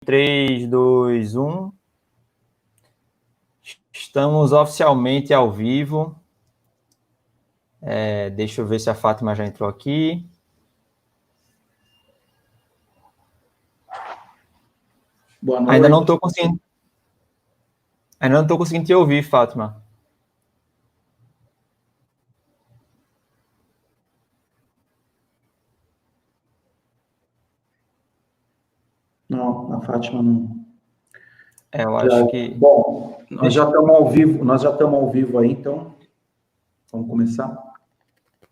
3, 2, 1. Estamos oficialmente ao vivo. Deixa eu ver se a Fátima já entrou aqui. Boa noite. Ainda não estou conseguindo te ouvir, Fátima. Não, a Fátima não. Eu acho que... Bom, nós já estamos ao vivo aí, então vamos começar.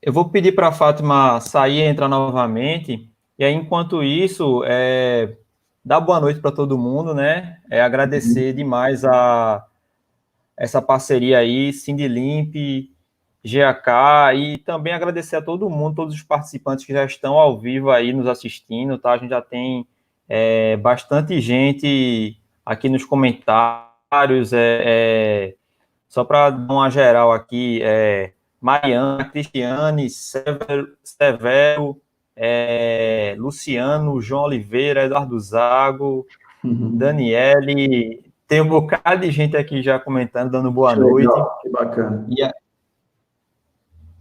Eu vou pedir para a Fátima sair e entrar novamente, e aí, enquanto isso, dar boa noite para todo mundo, né? Agradecer demais essa parceria aí, Sindilimp, GAK, e também agradecer a todo mundo, todos os participantes que já estão ao vivo aí nos assistindo, tá? A gente já tem bastante gente aqui nos comentários, só para dar uma geral aqui, Mariana, Cristiane, Severo, Luciano, João Oliveira, Eduardo Zago, Daniele, tem um bocado de gente aqui já comentando, dando boa noite. Legal, que bacana.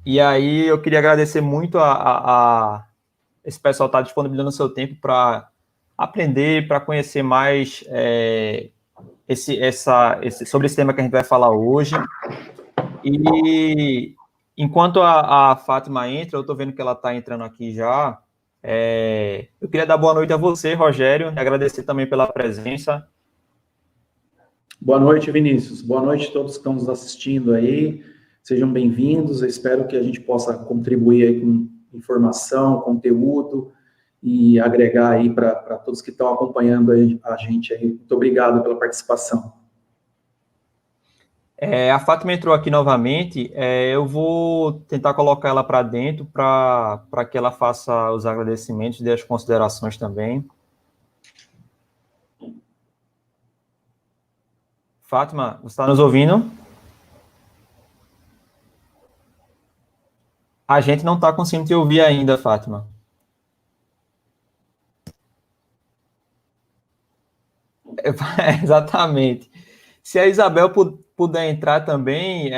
E aí eu queria agradecer muito a esse pessoal estar disponibilizando o seu tempo para aprender, para conhecer mais sobre esse tema que a gente vai falar hoje. E enquanto a Fátima entra, eu estou vendo que ela está entrando aqui já, eu queria dar boa noite a você, Rogério, e agradecer também pela presença. Boa noite, Vinícius. Boa noite a todos que estão nos assistindo aí. Sejam bem-vindos. Eu espero que a gente possa contribuir aí com informação, conteúdo e agregar aí para todos que estão acompanhando a gente aí. Muito obrigado pela participação. A Fátima entrou aqui novamente, eu vou tentar colocar ela para dentro para que ela faça os agradecimentos e dê as considerações também. Fátima, você está nos ouvindo? A gente não está conseguindo te ouvir ainda, Fátima. Exatamente. Se a Isabel puder entrar também,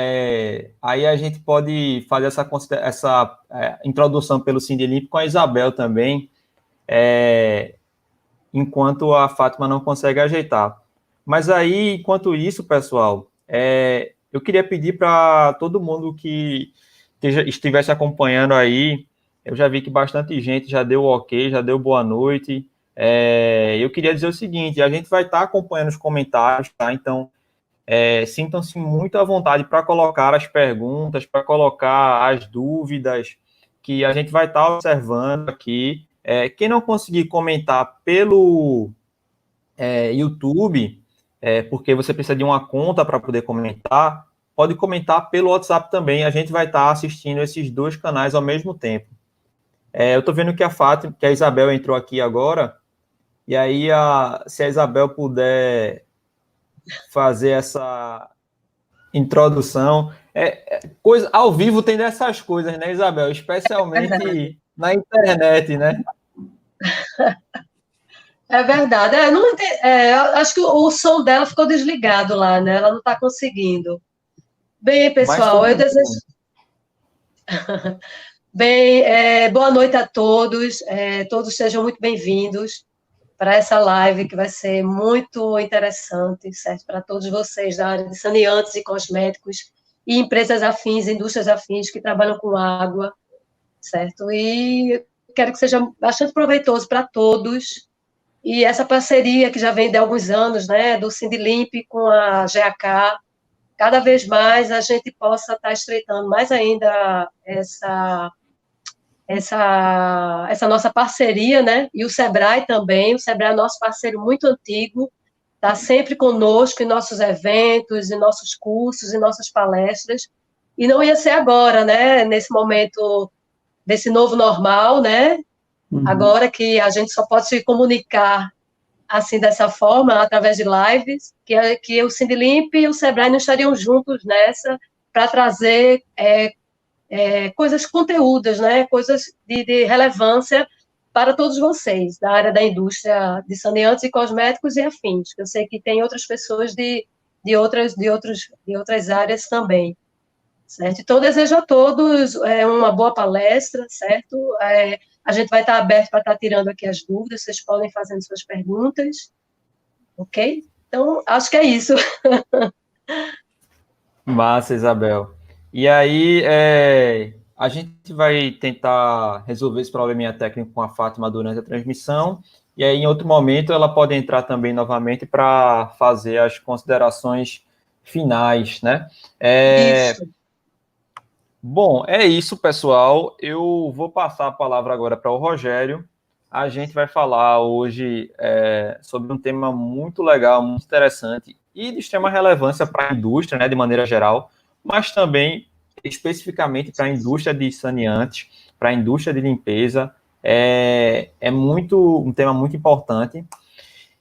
aí a gente pode fazer essa introdução pelo Sindilimp com a Isabel também, enquanto a Fátima não consegue ajeitar. Mas aí, enquanto isso, pessoal, eu queria pedir para todo mundo que estivesse acompanhando aí, eu já vi que bastante gente já deu ok, já deu boa noite. Eu queria dizer o seguinte, a gente vai estar acompanhando os comentários, tá? Então, sintam-se muito à vontade para colocar as perguntas, para colocar as dúvidas, que a gente vai estar observando aqui. Quem não conseguir comentar pelo YouTube, porque você precisa de uma conta para poder comentar, pode comentar pelo WhatsApp também, a gente vai estar assistindo esses dois canais ao mesmo tempo. Eu estou vendo que a Isabel entrou aqui agora, e aí se a Isabel puder fazer essa introdução. Ao vivo tem dessas coisas, né, Isabel? Especialmente na internet, né? É verdade. Acho que o som dela ficou desligado lá, né? Ela não está conseguindo. Bem, pessoal, eu desejo... Bem, boa noite a todos. Todos sejam muito bem-vindos para essa live que vai ser muito interessante, certo? Para todos vocês da área de saneantes e cosméticos e empresas afins, indústrias afins que trabalham com água, certo? E quero que seja bastante proveitoso para todos. E essa parceria que já vem de alguns anos, né, do Sindilimp com a GAK, cada vez mais a gente possa estar estreitando mais ainda essa nossa parceria, né? E o Sebrae também, o Sebrae é nosso parceiro muito antigo, está sempre conosco em nossos eventos, em nossos cursos, em nossas palestras, e não ia ser agora, né? Nesse momento desse novo normal, né? Agora que a gente só pode se comunicar assim dessa forma, através de lives, que o Sindilimp e o Sebrae não estariam juntos nessa para trazer coisas conteúdas, né? Coisas de relevância para todos vocês, da área da indústria de saneantes e cosméticos e afins, que eu sei que tem outras pessoas de outras áreas também, certo? Então, desejo a todos uma boa palestra, certo? A gente vai estar aberto para estar tirando aqui as dúvidas, vocês podem fazer suas perguntas, ok? Então, acho que é isso. Massa, Isabel. E aí, a gente vai tentar resolver esse probleminha técnico com a Fátima durante a transmissão, e aí, em outro momento, ela pode entrar também novamente para fazer as considerações finais, né? Isso. Bom, é isso, pessoal. Eu vou passar a palavra agora para o Rogério. A gente vai falar hoje sobre um tema muito legal, muito interessante e de extrema relevância para a indústria, né, de maneira geral, mas também especificamente para a indústria de saneantes, para a indústria de limpeza. É um tema muito importante.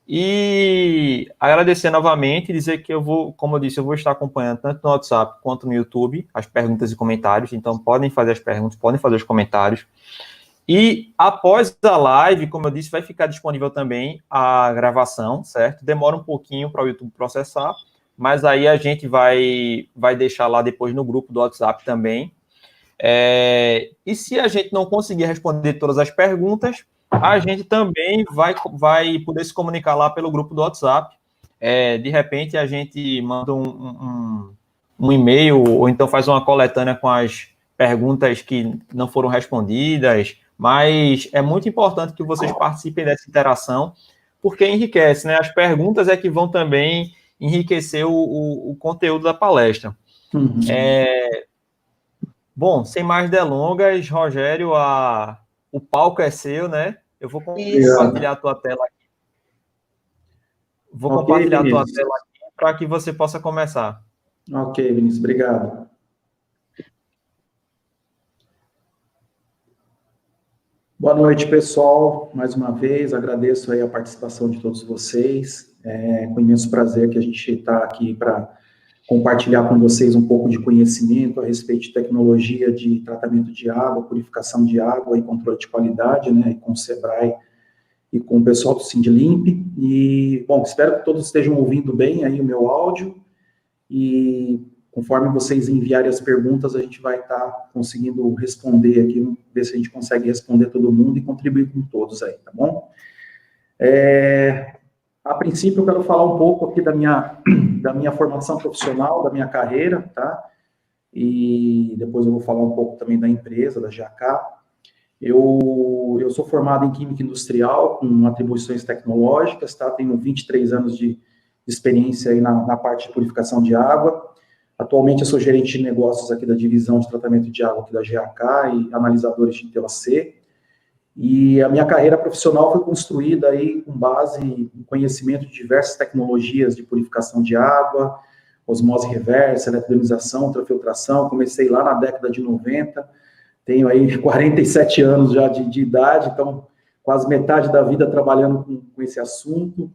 E agradecer novamente e dizer que eu vou, como eu disse, eu vou estar acompanhando tanto no WhatsApp quanto no YouTube as perguntas e comentários, então podem fazer as perguntas, podem fazer os comentários. E após a live, como eu disse, vai ficar disponível também a gravação, certo? Demora um pouquinho para o YouTube processar, mas aí a gente vai deixar lá depois no grupo do WhatsApp também. E se a gente não conseguir responder todas as perguntas, a gente também vai poder se comunicar lá pelo grupo do WhatsApp. De repente, a gente manda um e-mail, ou então faz uma coletânea com as perguntas que não foram respondidas, mas é muito importante que vocês participem dessa interação, porque enriquece, né? As perguntas é que vão também enriquecer o conteúdo da palestra. Uhum. Bom, sem mais delongas, Rogério, o palco é seu, né? Eu vou compartilhar a tua tela aqui. Vou compartilhar a tua tela aqui para que você possa começar. Ok, Vinícius, obrigado. Boa noite, pessoal. Mais uma vez, agradeço aí a participação de todos vocês. Com imenso prazer que a gente está aqui para compartilhar com vocês um pouco de conhecimento a respeito de tecnologia de tratamento de água, purificação de água e controle de qualidade, né, com o Sebrae e com o pessoal do Sindlimp. E, bom, espero que todos estejam ouvindo bem aí o meu áudio, e conforme vocês enviarem as perguntas, a gente vai estar conseguindo responder aqui, ver se a gente consegue responder todo mundo e contribuir com todos aí, tá bom? A princípio, eu quero falar um pouco aqui da minha formação profissional, da minha carreira, tá? E depois eu vou falar um pouco também da empresa, da GAK. Eu sou formado em Química Industrial, com atribuições tecnológicas, tá? Tenho 23 anos de experiência aí na parte de purificação de água. Atualmente, eu sou gerente de negócios aqui da divisão de tratamento de água aqui da GAK e analisadores de TOC. E a minha carreira profissional foi construída aí com base em conhecimento de diversas tecnologias de purificação de água, osmose reversa, eletronização, ultrafiltração. Comecei lá na década de 90, tenho aí 47 anos já de idade, então quase metade da vida trabalhando com esse assunto,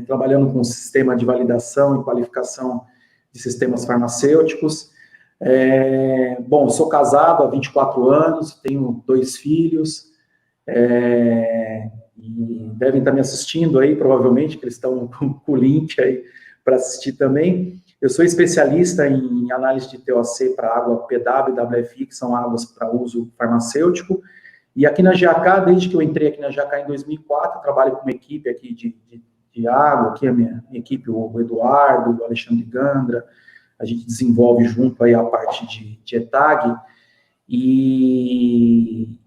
trabalhando com sistema de validação e qualificação de sistemas farmacêuticos. Bom, sou casado há 24 anos, tenho 2 filhos, e devem estar me assistindo aí, provavelmente, que eles estão com o link aí para assistir também. Eu sou especialista em análise de TOC para água PW e WFI, que são águas para uso farmacêutico, e aqui na GAK, desde que eu entrei aqui na GAK em 2004, eu trabalho com uma equipe aqui de água, aqui a minha equipe, o Eduardo, o Alexandre Gandra. A gente desenvolve junto aí a parte de ETAG e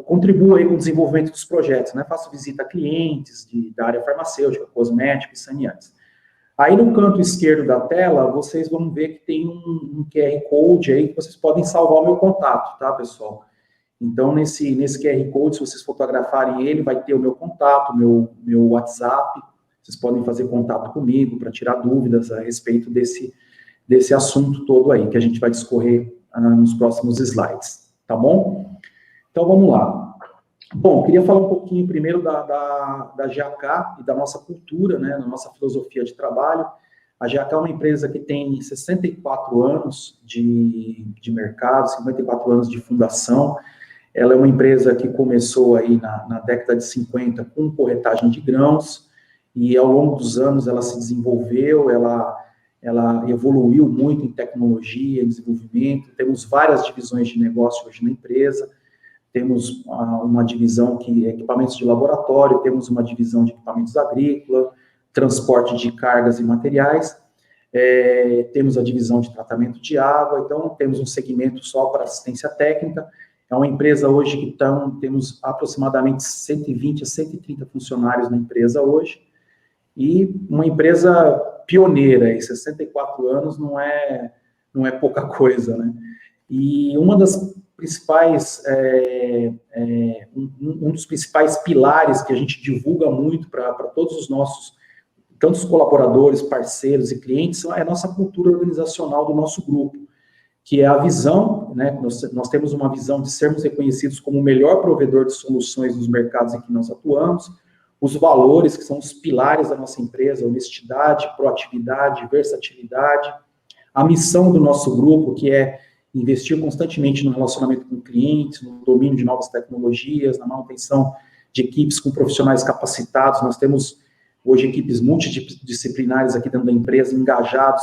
contribuo aí com o desenvolvimento dos projetos, né? Faço visita a clientes da área farmacêutica, cosmética e saneantes. Aí no canto esquerdo da tela, vocês vão ver que tem um QR Code aí que vocês podem salvar o meu contato, tá, pessoal? Então, nesse QR Code, se vocês fotografarem ele, vai ter o meu contato, meu WhatsApp. Vocês podem fazer contato comigo para tirar dúvidas a respeito desse assunto todo aí, que a gente vai discorrer nos próximos slides, tá bom? Então, vamos lá. Bom, queria falar um pouquinho primeiro da GAK e da nossa cultura, né, da nossa filosofia de trabalho. A GAK é uma empresa que tem 64 anos de mercado, 54 anos de fundação. Ela é uma empresa que começou aí na década de 50 com corretagem de grãos, e ao longo dos anos ela se desenvolveu, ela evoluiu muito em tecnologia, em desenvolvimento. Temos várias divisões de negócio hoje na empresa. Temos uma divisão que é equipamentos de laboratório, temos uma divisão de equipamentos agrícola, transporte de cargas e materiais, temos a divisão de tratamento de água, então temos um segmento só para assistência técnica. É uma empresa hoje que temos aproximadamente 120 a 130 funcionários na empresa hoje, e uma empresa pioneira, em 64 anos não é pouca coisa, né? E uma das principais, um dos principais pilares que a gente divulga muito para todos os nossos, tanto os colaboradores, parceiros e clientes, é a nossa cultura organizacional do nosso grupo, que é a visão, né? Nós temos uma visão de sermos reconhecidos como o melhor provedor de soluções nos mercados em que nós atuamos, os valores, que são os pilares da nossa empresa: honestidade, proatividade, versatilidade, a missão do nosso grupo, que é investir constantemente no relacionamento com clientes, no domínio de novas tecnologias, na manutenção de equipes com profissionais capacitados. Nós temos hoje equipes multidisciplinares aqui dentro da empresa, engajados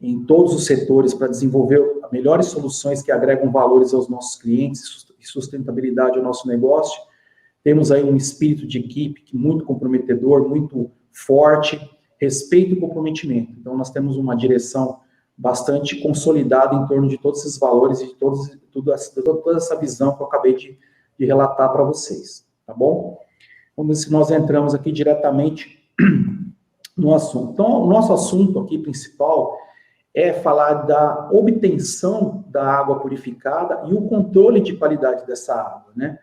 em todos os setores para desenvolver melhores soluções que agregam valores aos nossos clientes e sustentabilidade ao nosso negócio. Temos aí um espírito de equipe muito comprometedor, muito forte, respeito e comprometimento. Então, nós temos uma direção bastante consolidada em torno de todos esses valores e de toda essa visão que eu acabei de relatar para vocês, tá bom? Vamos ver se nós entramos aqui diretamente no assunto. Então, o nosso assunto aqui principal é falar da obtenção da água purificada e o controle de qualidade dessa água, né?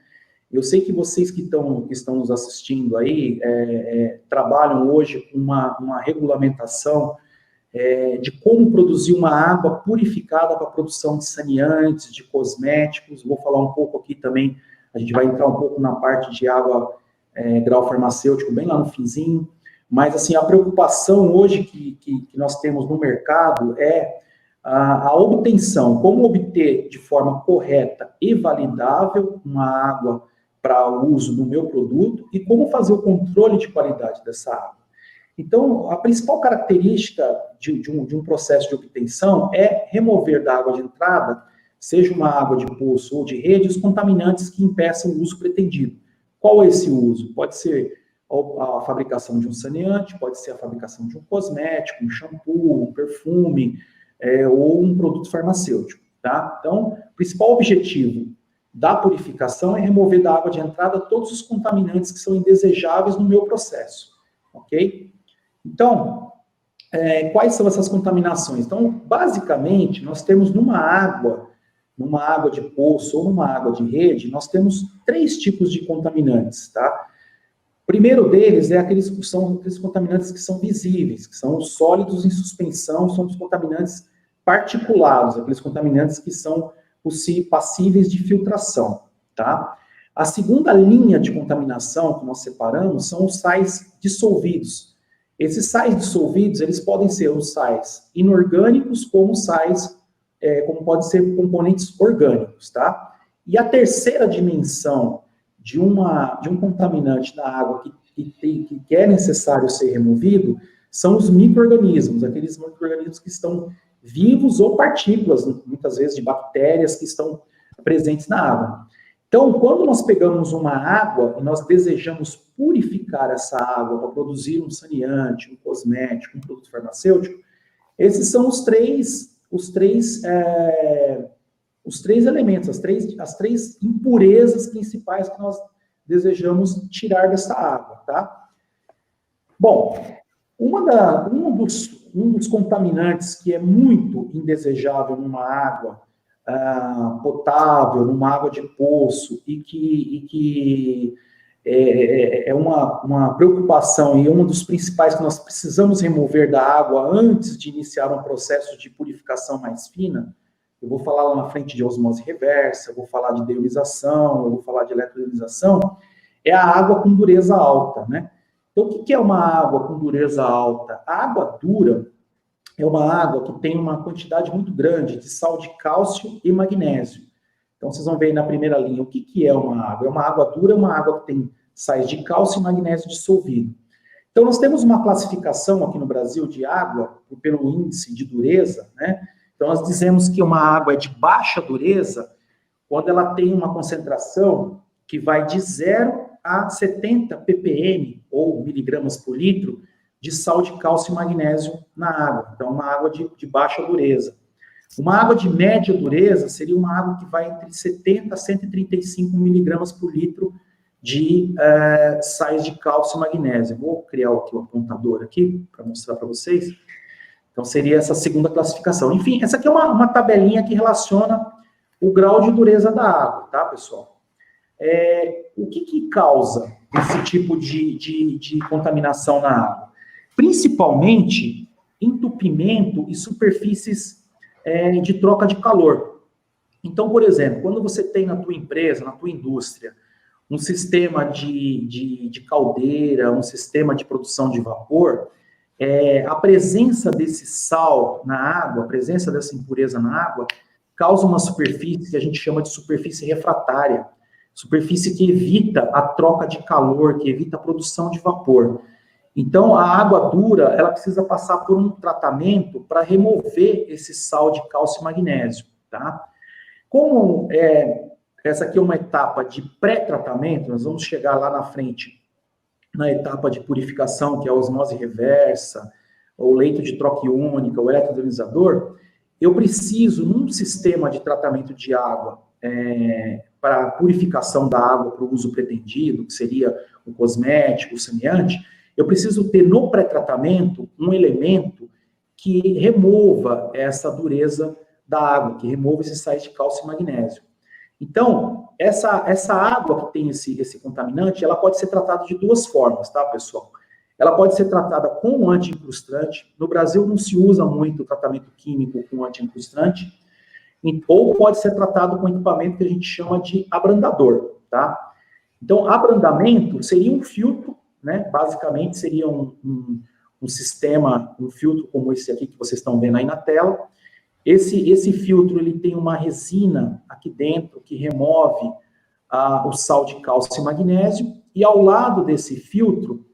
Eu sei que vocês que estão nos assistindo aí trabalham hoje com uma regulamentação de como produzir uma água purificada para a produção de saneantes, de cosméticos. Vou falar um pouco aqui também, a gente vai entrar um pouco na parte de água grau farmacêutico, bem lá no finzinho, mas assim, a preocupação hoje que nós temos no mercado é a obtenção, como obter de forma correta e validável uma água para uso no meu produto e como fazer o controle de qualidade dessa água. Então, a principal característica de um processo de obtenção é remover da água de entrada, seja uma água de poço ou de rede, os contaminantes que impeçam o uso pretendido. Qual é esse uso? Pode ser a fabricação de um saneante, pode ser a fabricação de um cosmético, um shampoo, um perfume, ou um produto farmacêutico, tá? Então, o principal objetivo da purificação é remover da água de entrada todos os contaminantes que são indesejáveis no meu processo, ok? Então, quais são essas contaminações? Então, basicamente, nós temos numa água de poço ou numa água de rede, nós temos 3 tipos de contaminantes, tá? O primeiro deles são aqueles contaminantes que são visíveis, que são os sólidos em suspensão, são os contaminantes particulados, aqueles contaminantes que são passíveis de filtração, tá? A segunda linha de contaminação que nós separamos são os sais dissolvidos. Esses sais dissolvidos, eles podem ser os sais inorgânicos, como podem ser componentes orgânicos, tá? E a terceira dimensão de um contaminante na água que é necessário ser removido são os micro-organismos, aqueles micro-organismos que estão vivos ou partículas, muitas vezes de bactérias que estão presentes na água. Então, quando nós pegamos uma água e nós desejamos purificar essa água para produzir um saneante, um cosmético, um produto farmacêutico, esses são os três elementos, as três impurezas principais que nós desejamos tirar dessa água, tá? Bom, um dos contaminantes que é muito indesejável numa água potável, numa água de poço, e que é uma preocupação e um dos principais que nós precisamos remover da água antes de iniciar um processo de purificação mais fina. Eu vou falar lá na frente de osmose reversa, eu vou falar de deionização, eu vou falar de eletrolização, é a água com dureza alta, né? Então, o que é uma água com dureza alta? A água dura é uma água que tem uma quantidade muito grande de sal de cálcio e magnésio. Então, Então, vocês vão ver aí na primeira linha o que é uma água. É uma água dura, é uma água que tem sais de cálcio e magnésio dissolvido. Então, nós temos uma classificação aqui no Brasil de água pelo índice de dureza, né? Então, nós dizemos que uma água é de baixa dureza quando ela tem uma concentração que vai de 0 a 70 ppm, ou miligramas por litro, de sal de cálcio e magnésio na água. Então, uma água de baixa dureza. Uma água de média dureza seria uma água que vai entre 70 a 135 miligramas por litro de sais de cálcio e magnésio. Vou criar aqui o apontador aqui, para mostrar para vocês. Então, seria essa segunda classificação. Enfim, essa aqui é uma tabelinha que relaciona o grau de dureza da água, tá, pessoal? O que causa esse tipo de contaminação na água? Principalmente entupimento e superfícies de troca de calor. Então, por exemplo, quando você tem na tua empresa, na tua indústria, um sistema de caldeira, um sistema de produção de vapor, a presença desse sal na água, a presença dessa impureza na água, causa uma superfície que a gente chama de superfície refratária, superfície que evita a troca de calor, que evita a produção de vapor. Então, a água dura, ela precisa passar por um tratamento para remover esse sal de cálcio e magnésio, tá? Como essa aqui é uma etapa de pré-tratamento, nós vamos chegar lá na frente, na etapa de purificação, que é a osmose reversa, o leito de troca iônica, o eletroionizador, eu preciso, num sistema de tratamento de água, para purificação da água para o uso pretendido, que seria o cosmético, o saneante, eu preciso ter no pré-tratamento um elemento que remova essa dureza da água, que remova esses sais de cálcio e magnésio. Então, essa água que tem esse contaminante, ela pode ser tratada de duas formas, tá, pessoal? Ela pode ser tratada com anti-incrustante. No Brasil não se usa muito o tratamento químico com anti-incrustante, ou pode ser tratado com equipamento que a gente chama de abrandador, tá? Então, abrandamento seria um filtro, né? Basicamente seria um sistema, um filtro como esse aqui que vocês estão vendo aí na tela. Esse filtro, ele tem uma resina aqui dentro que remove o sal de cálcio e magnésio, e ao lado desse filtro,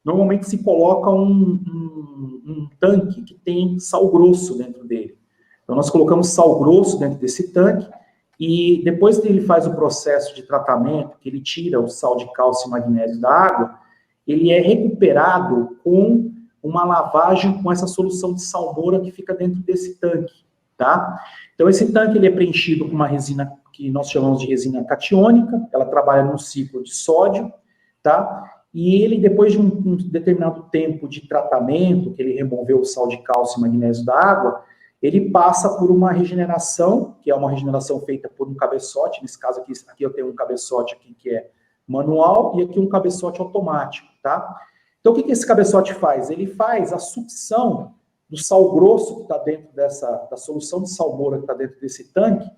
normalmente se coloca um tanque que tem sal grosso dentro dele. Então, nós colocamos sal grosso dentro desse tanque, e depois que ele faz o processo de tratamento, que ele tira o sal de cálcio e magnésio da água, ele é recuperado com uma lavagem com essa solução de salmoura que fica dentro desse tanque, tá? Então, esse tanque ele é preenchido com uma resina que nós chamamos de resina catiônica, ela trabalha num ciclo de sódio, tá? E ele, depois de um determinado tempo de tratamento, que ele removeu o sal de cálcio e magnésio da água, ele passa por uma regeneração, que é uma regeneração feita por um cabeçote, nesse caso aqui eu tenho um cabeçote aqui que é manual, e aqui um cabeçote automático, tá? Então, o que esse cabeçote faz? Ele faz a sucção do sal grosso que está dentro da solução de salmoura que está dentro desse tanque,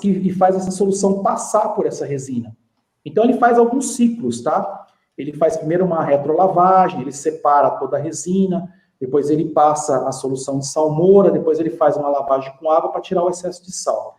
e faz essa solução passar por essa resina. Então, ele faz alguns ciclos, tá? Ele faz primeiro uma retrolavagem, ele separa toda a resina, depois ele passa a solução de salmoura, depois ele faz uma lavagem com água para tirar o excesso de sal.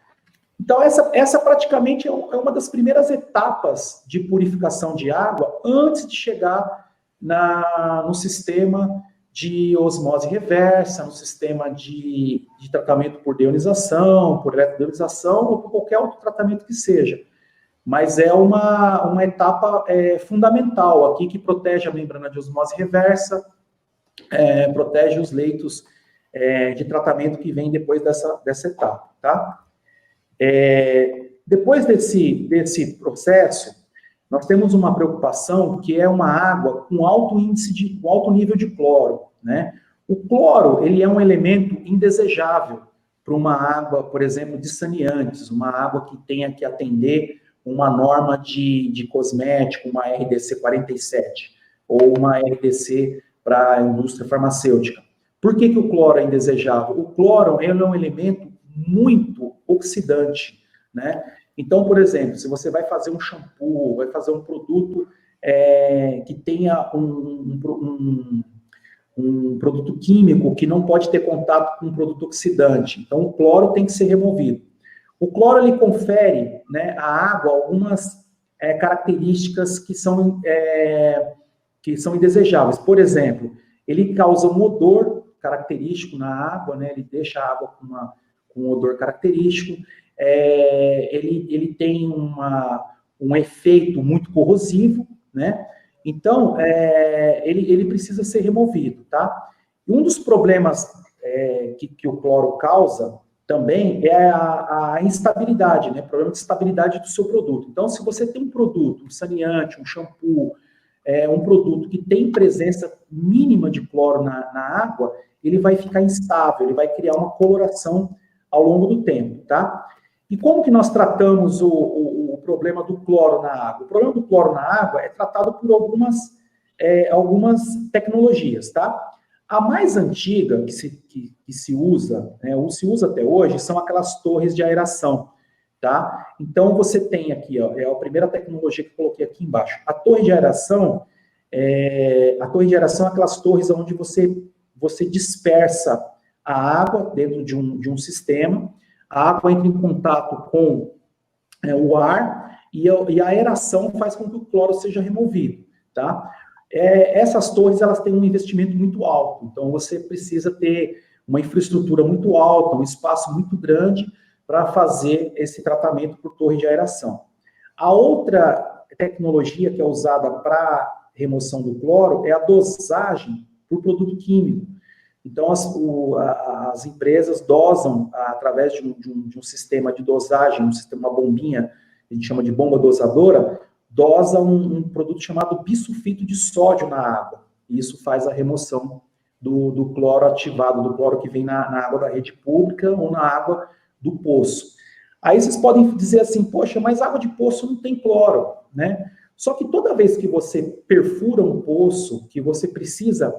Então, essa praticamente é uma das primeiras etapas de purificação de água antes de chegar no sistema de osmose reversa, no sistema de tratamento por deionização, por eletroionização ou por qualquer outro tratamento que seja. Mas é uma etapa fundamental aqui que protege a membrana de osmose reversa, protege os leitos de tratamento que vem depois dessa etapa, tá? Depois desse processo, nós temos uma preocupação que é uma água com alto nível de cloro, né? O cloro, ele é um elemento indesejável para uma água, por exemplo, de saneantes, uma água que tenha que atender uma norma de cosmético, uma RDC 47, ou uma RDC para a indústria farmacêutica. Por que o cloro é indesejável? O cloro é um elemento muito oxidante, né? Então, por exemplo, se você vai fazer um shampoo, vai fazer um produto que tenha um produto químico que não pode ter contato com um produto oxidante, então o cloro tem que ser removido. O cloro, ele confere, né, à água algumas características que são indesejáveis. Por exemplo, ele causa um odor característico na água, né, ele deixa a água com um odor característico, ele tem um efeito muito corrosivo, né? Então, ele precisa ser removido, tá? E um dos problemas que o cloro causa também é a instabilidade, né? Problema de estabilidade do seu produto. Então, se você tem um produto, um saneante, um shampoo, um produto que tem presença mínima de cloro na água, ele vai ficar instável, ele vai criar uma coloração ao longo do tempo, tá? E como que nós tratamos o problema do cloro na água? O problema do cloro na água é tratado por algumas tecnologias, tá? A mais antiga que se usa, né, ou se usa até hoje, são aquelas torres de aeração, tá? Então, você tem aqui, ó, é a primeira tecnologia que eu coloquei aqui embaixo. A torre de aeração é aquelas torres onde você dispersa a água dentro de um sistema, a água entra em contato com o ar e a aeração faz com que o cloro seja removido, tá? Essas torres, elas têm um investimento muito alto, então você precisa ter uma infraestrutura muito alta, um espaço muito grande para fazer esse tratamento por torre de aeração. A outra tecnologia que é usada para remoção do cloro é a dosagem por produto químico. Então, as empresas dosam, através de um sistema de dosagem, uma bombinha, a gente chama de bomba dosadora, dosa um produto chamado bisulfito de sódio na água. E isso faz a remoção do cloro ativado, do cloro que vem na água da rede pública ou na água do poço. Aí vocês podem dizer assim, poxa, mas água de poço não tem cloro, né? Só que toda vez que você perfura um poço, que você precisa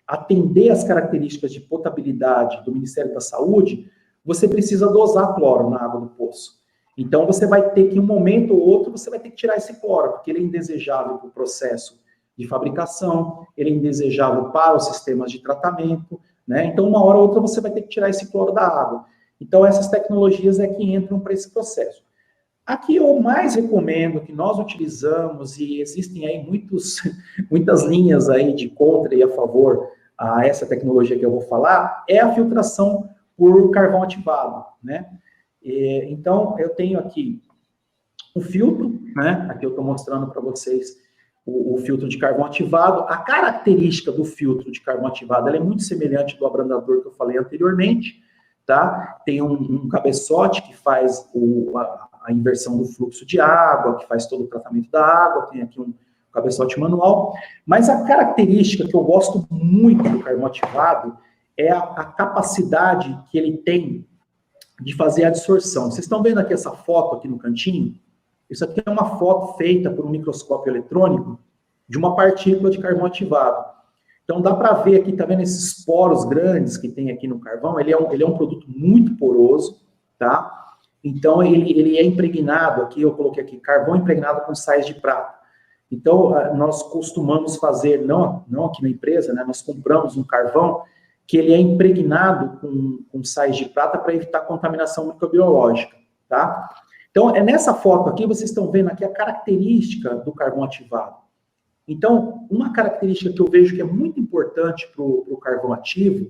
atender as características de potabilidade do Ministério da Saúde, você precisa dosar cloro na água do poço. Então, você vai ter que, em um momento ou outro, você vai ter que tirar esse cloro, porque ele é indesejável para o processo de fabricação, ele é indesejável para os sistemas de tratamento, né? Então, uma hora ou outra, você vai ter que tirar esse cloro da água. Então, essas tecnologias é que entram para esse processo. Aqui eu mais recomendo, que nós utilizamos, e existem aí muitas linhas aí de contra e a favor a essa tecnologia que eu vou falar, é a filtração por carvão ativado, né? Então, eu tenho aqui um filtro, né? Aqui eu estou mostrando para vocês o filtro de carvão ativado. A característica do filtro de carvão ativado, ela é muito semelhante do abrandador que eu falei anteriormente, tá? Tem um cabeçote que faz a inversão do fluxo de água, que faz todo o tratamento da água, tem aqui um cabeçote manual, mas a característica que eu gosto muito do carvão ativado é a capacidade que ele tem de fazer a adsorção. Vocês estão vendo aqui essa foto aqui no cantinho? Isso aqui é uma foto feita por um microscópio eletrônico de uma partícula de carvão ativado. Então dá para ver aqui, tá vendo esses poros grandes que tem aqui no carvão? Ele é um produto muito poroso, tá? Então ele é impregnado, aqui eu coloquei aqui, carvão impregnado com sais de prata. Então nós costumamos fazer, não aqui na empresa, né? Nós compramos um carvão que ele é impregnado com sais de prata para evitar contaminação microbiológica, tá? Então, nessa foto aqui, vocês estão vendo aqui a característica do carvão ativado. Então, uma característica que eu vejo que é muito importante para o carvão ativo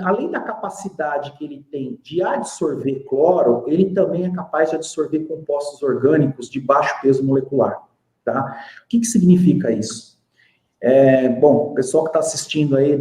além da capacidade que ele tem de absorver cloro, ele também é capaz de absorver compostos orgânicos de baixo peso molecular, tá? O que significa isso? Bom, o pessoal que está assistindo aí,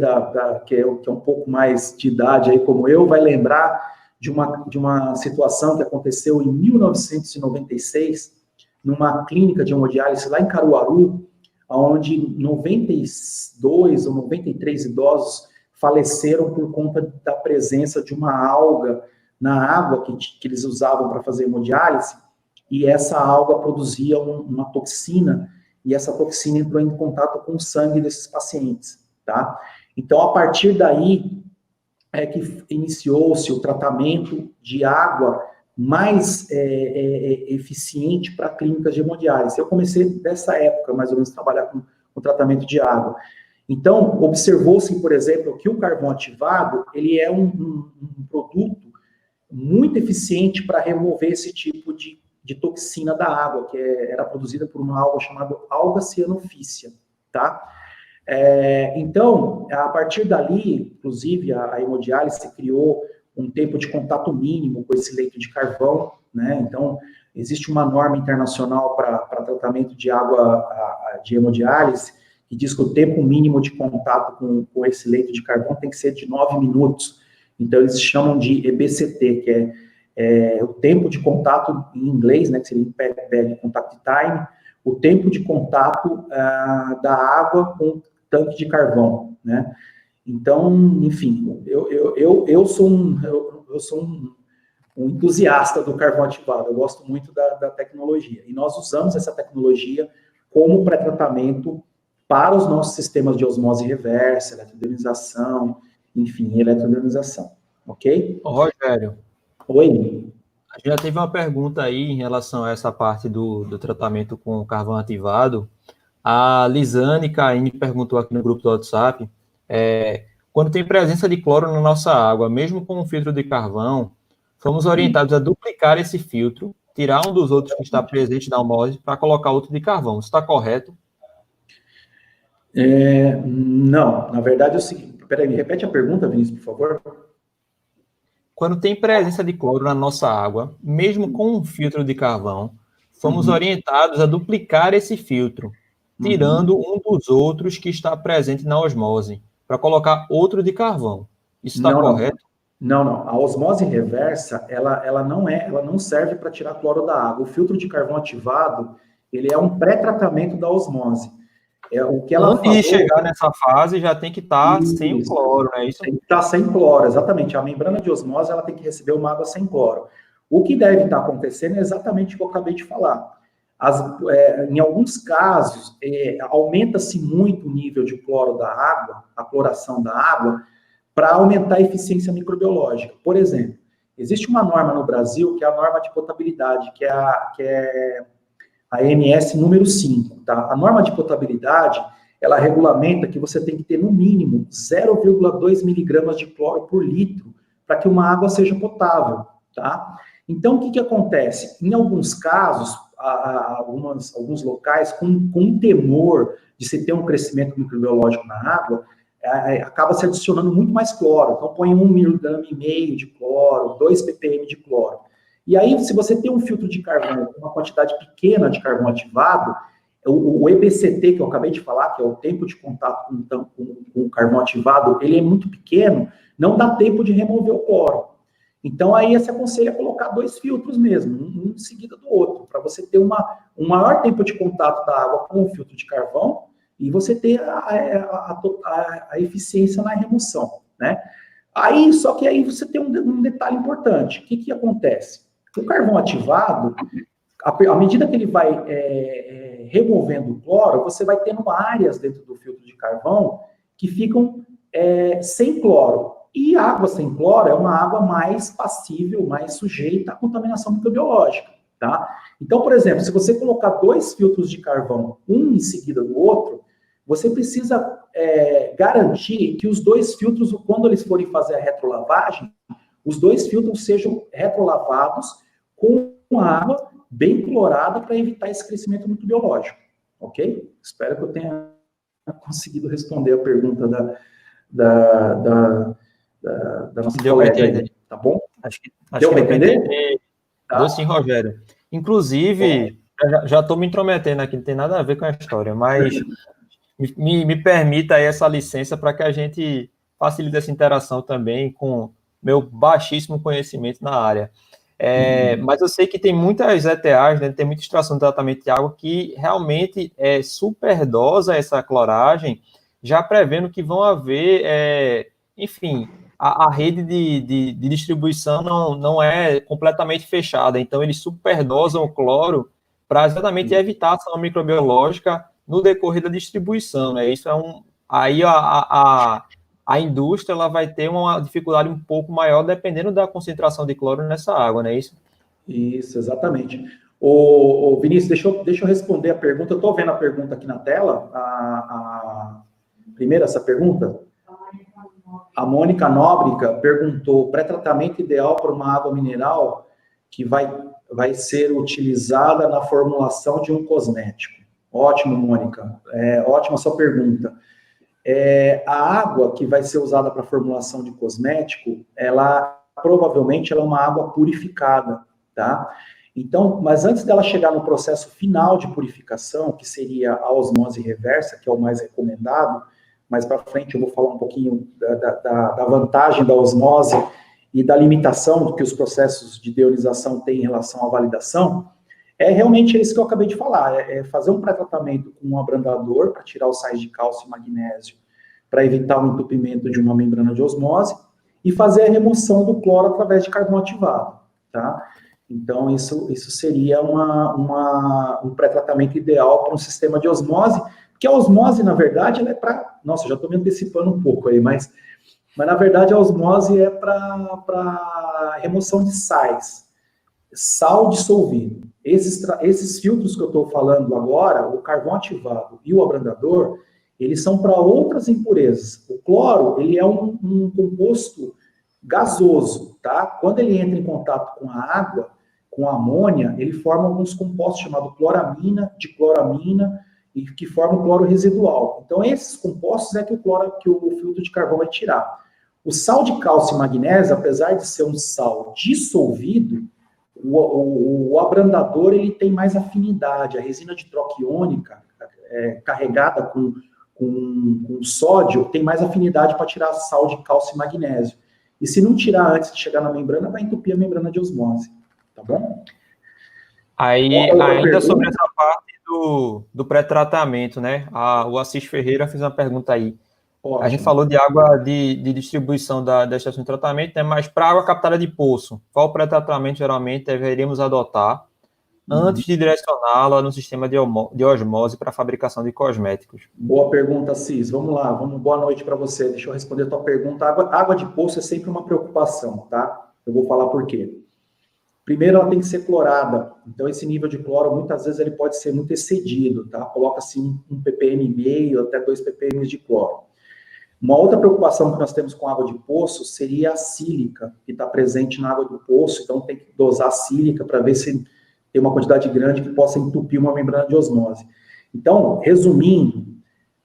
que é um pouco mais de idade aí como eu, vai lembrar de uma situação que aconteceu em 1996, numa clínica de hemodiálise lá em Caruaru, onde 92 ou 93 idosos faleceram por conta da presença de uma alga na água que eles usavam para fazer hemodiálise, e essa alga produzia uma toxina, e essa toxina entrou em contato com o sangue desses pacientes, tá? Então, a partir daí, é que iniciou-se o tratamento de água mais eficiente para clínicas de hemodiálise. Eu comecei dessa época, mais ou menos, a trabalhar com tratamento de água. Então, observou-se, por exemplo, que o carvão ativado, ele é um produto muito eficiente para remover esse tipo de toxina da água, que era produzida por uma alga chamada alga cianofícia, tá? Então, a partir dali, inclusive, a hemodiálise criou um tempo de contato mínimo com esse leito de carvão, né? Então, existe uma norma internacional para tratamento de água de hemodiálise que diz que o tempo mínimo de contato com esse leito de carvão tem que ser de 9 minutos. Então, eles chamam de EBCT, que é o tempo de contato em inglês, né, que seria Impaired Contact Time, o tempo de contato da água com o tanque de carvão, né? Então, enfim, eu sou um entusiasta do carvão ativado, eu gosto muito da tecnologia, e nós usamos essa tecnologia como pré-tratamento para os nossos sistemas de osmose reversa, eletrodionização, enfim, eletrodionização, ok? Rogério, Oi. a gente já teve uma pergunta aí em relação a essa parte do tratamento com carvão ativado. A Lisane Caine perguntou aqui no grupo do WhatsApp, quando tem presença de cloro na nossa água, mesmo com um filtro de carvão, fomos orientados a duplicar esse filtro, tirar um dos outros que está presente na osmose para colocar outro de carvão. Isso está correto? Não, na verdade é o seguinte, peraí, me repete a pergunta, Vinícius, por favor. Quando tem presença de cloro na nossa água, mesmo com um filtro de carvão, fomos orientados a duplicar esse filtro, tirando um dos outros que está presente na osmose, para colocar outro de carvão. Isso está correto? Não. A osmose reversa, ela não serve para tirar cloro da água. O filtro de carvão ativado, ele é um pré-tratamento da osmose. O que ela Antes de chegar nessa fase, já tem que estar sem o cloro, não é isso? Tem que estar sem cloro, exatamente. A membrana de osmose, ela tem que receber uma água sem cloro. O que deve estar acontecendo é exatamente o que eu acabei de falar. Em alguns casos, aumenta-se muito o nível de cloro da água, a cloração da água, para aumentar a eficiência microbiológica. Por exemplo, existe uma norma no Brasil, que é a norma de potabilidade, que é a MS número 5, tá? A norma de potabilidade, ela regulamenta que você tem que ter, no mínimo, 0,2 miligramas de cloro por litro para que uma água seja potável, tá? Então, o que acontece? Em alguns casos, alguns locais, com temor de se ter um crescimento microbiológico na água, acaba se adicionando muito mais cloro. Então, põe 1,5 miligrama de cloro, 2 ppm de cloro. E aí, se você tem um filtro de carvão com uma quantidade pequena de carvão ativado, o EBCT, que eu acabei de falar, que é o tempo de contato com o carvão ativado, ele é muito pequeno, não dá tempo de remover o cloro. Então, aí se aconselha colocar 2 filtros mesmo, um em seguida do outro, para você ter um maior tempo de contato da água com o filtro de carvão e você ter a eficiência na remoção, né? Só que aí você tem um detalhe importante. O que acontece? O carvão ativado, à medida que ele vai removendo o cloro, você vai tendo áreas dentro do filtro de carvão que ficam sem cloro. E água sem cloro é uma água mais passível, mais sujeita à contaminação microbiológica, tá? Então, por exemplo, se você colocar 2 filtros de carvão, um em seguida do outro, você precisa garantir que os 2 filtros, quando eles forem fazer a retrolavagem, os 2 filtros sejam retrolavados com água bem clorada para evitar esse crescimento microbiológico, ok? Espero que eu tenha conseguido responder a pergunta da nossa colega aí, tá bom? Acho que deu para entender? Deu sim, Rogério. Inclusive, já estou me intrometendo aqui, não tem nada a ver com a história, mas me permita aí essa licença para que a gente facilite essa interação também com meu baixíssimo conhecimento na área. Mas eu sei que tem muitas ETAs, né, tem muita extração de tratamento de água que realmente superdosa essa cloragem, já prevendo que vão haver, enfim, a rede de distribuição não é completamente fechada, então eles superdosam o cloro para exatamente evitar a ação microbiológica no decorrer da distribuição, né? Isso aí a indústria ela vai ter uma dificuldade um pouco maior dependendo da concentração de cloro nessa água, não é isso? Isso, exatamente. Ô, Vinícius, deixa eu responder a pergunta. Eu estou vendo a pergunta aqui na tela. Primeiro, essa pergunta. A Mônica Nóbrega perguntou, pré-tratamento ideal para uma água mineral que vai ser utilizada na formulação de um cosmético. Ótimo, Mônica. Ótima sua pergunta. A água que vai ser usada para formulação de cosmético, provavelmente ela é uma água purificada, tá? Então, mas antes dela chegar no processo final de purificação, que seria a osmose reversa, que é o mais recomendado, mais para frente eu vou falar um pouquinho da vantagem da osmose e da limitação que os processos de deionização têm em relação à validação, realmente isso que eu acabei de falar, fazer um pré-tratamento com um abrandador para tirar os sais de cálcio e magnésio, para evitar o entupimento de uma membrana de osmose, e fazer a remoção do cloro através de carvão ativado, tá? Então, isso seria um pré-tratamento ideal para um sistema de osmose, porque a osmose, na verdade, ela é para... Nossa, já estou me antecipando um pouco aí, mas na verdade a osmose é para remoção de sais, sal dissolvido. Esses filtros que eu estou falando agora, o carvão ativado e o abrandador, eles são para outras impurezas. O cloro, ele é um composto gasoso, tá? Quando ele entra em contato com a água, com a amônia, ele forma alguns compostos chamados cloramina, dicloramina, e que formam o cloro residual. Então, esses compostos é que o filtro de carvão vai tirar. O sal de cálcio e magnésio, apesar de ser um sal dissolvido, o abrandador ele tem mais afinidade. A resina de troca iônica, carregada com sódio, tem mais afinidade para tirar sal de cálcio e magnésio. E se não tirar antes de chegar na membrana, vai entupir a membrana de osmose. Tá bom? Aí, ainda sobre essa parte do pré-tratamento, né? O Assis Ferreira fez uma pergunta aí. Ótimo. A gente falou de água de distribuição da estação de tratamento, né? Mas para água captada de poço, qual pré-tratamento geralmente deveríamos adotar antes de direcioná-la no sistema de osmose para a fabricação de cosméticos? Boa pergunta, Assis. Vamos lá, boa noite para você. Deixa eu responder a tua pergunta. Água de poço é sempre uma preocupação, tá? Eu vou falar por quê. Primeiro, ela tem que ser clorada. Então, esse nível de cloro, muitas vezes, ele pode ser muito excedido, tá? Coloca-se um ppm e meio até 2 ppm de cloro. Uma outra preocupação que nós temos com água de poço seria a sílica, que está presente na água do poço. Então, tem que dosar a sílica para ver se tem uma quantidade grande que possa entupir uma membrana de osmose. Então, resumindo,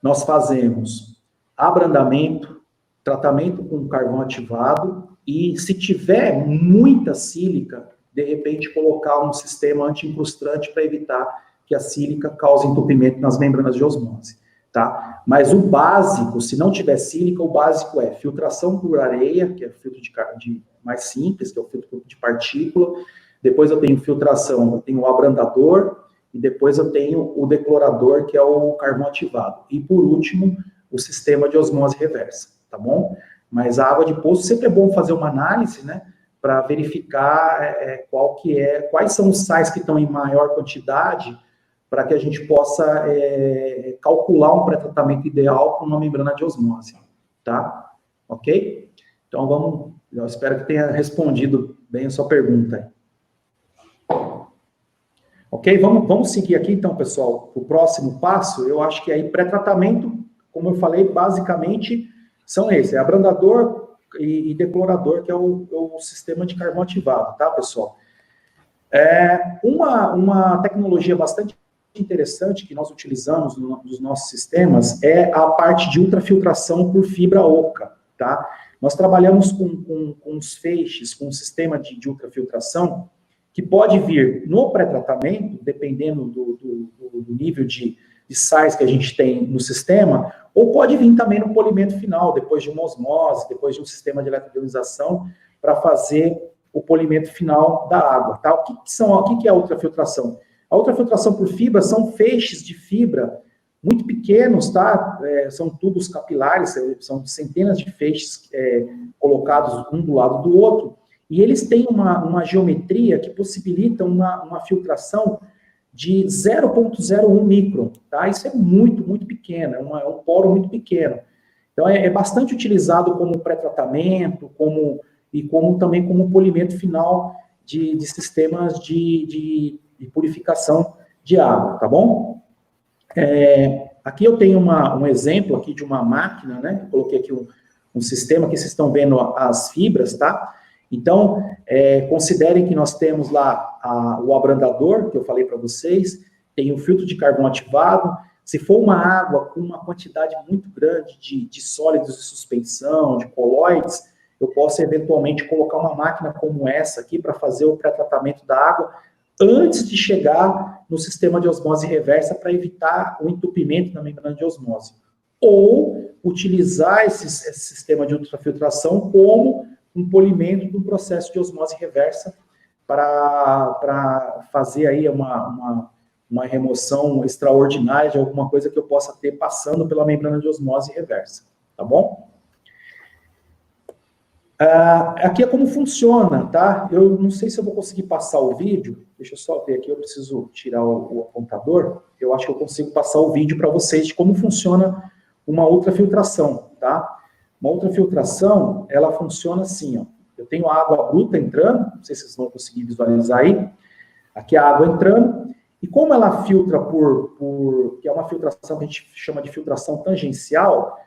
nós fazemos abrandamento, tratamento com carvão ativado e, se tiver muita sílica, de repente colocar um sistema anti-incrustante para evitar que a sílica cause entupimento nas membranas de osmose, tá? Mas o básico, se não tiver sílica, o básico é filtração por areia, que é o filtro de mais simples, que é o filtro de partícula. Depois eu tenho filtração, eu tenho o abrandador, e depois eu tenho o declorador, que é o carvão ativado. E por último, o sistema de osmose reversa, tá bom? Mas a água de poço sempre é bom fazer uma análise, né? Para verificar quais são os sais que estão em maior quantidade, para que a gente possa calcular um pré-tratamento ideal para uma membrana de osmose, tá? Ok? Então eu espero que tenha respondido bem a sua pergunta. Ok? Vamos seguir aqui então, pessoal, o próximo passo. Eu acho que aí pré-tratamento, como eu falei, basicamente são esses, abrandador e declorador, que é o sistema de carvão ativado, tá, pessoal? Uma tecnologia bastante interessante que nós utilizamos nos nossos sistemas é a parte de ultrafiltração por fibra oca, tá? Nós trabalhamos com os feixes, com um sistema de ultrafiltração que pode vir no pré-tratamento, dependendo do nível de sais que a gente tem no sistema, ou pode vir também no polimento final, depois de uma osmose, depois de um sistema de eletrolização, para fazer o polimento final da água, tá? O que é a ultrafiltração? A ultrafiltração por fibra são feixes de fibra muito pequenos, tá? São tubos capilares, são centenas de feixes colocados um do lado do outro, e eles têm uma geometria que possibilita uma filtração de 0,01 micron, tá? Isso é muito, muito pequeno, é um poro muito pequeno. Então, é bastante utilizado como pré-tratamento, como também como polimento final de sistemas de purificação de água, tá bom? Aqui eu tenho um exemplo aqui de uma máquina, né? Eu coloquei aqui um um sistema que vocês estão vendo as fibras, tá? Então, considerem que nós temos lá o abrandador, que eu falei para vocês, tem o filtro de carvão ativado. Se for uma água com uma quantidade muito grande de sólidos de suspensão, de colóides, eu posso eventualmente colocar uma máquina como essa aqui para fazer o pré-tratamento da água antes de chegar no sistema de osmose reversa para evitar o entupimento na membrana de osmose. Ou utilizar esse sistema de ultrafiltração como um polimento do processo de osmose reversa para fazer aí uma remoção extraordinária de alguma coisa que eu possa ter passando pela membrana de osmose reversa, tá bom? Aqui é como funciona, tá? Eu não sei se eu vou conseguir passar o vídeo, deixa eu só ver aqui, eu preciso tirar o apontador, eu acho que eu consigo passar o vídeo para vocês de como funciona uma ultrafiltração, tá? Uma ultrafiltração, ela funciona assim, ó. Eu tenho a água bruta entrando, não sei se vocês vão conseguir visualizar aí, aqui a água entrando, e como ela filtra que é uma filtração que a gente chama de filtração tangencial,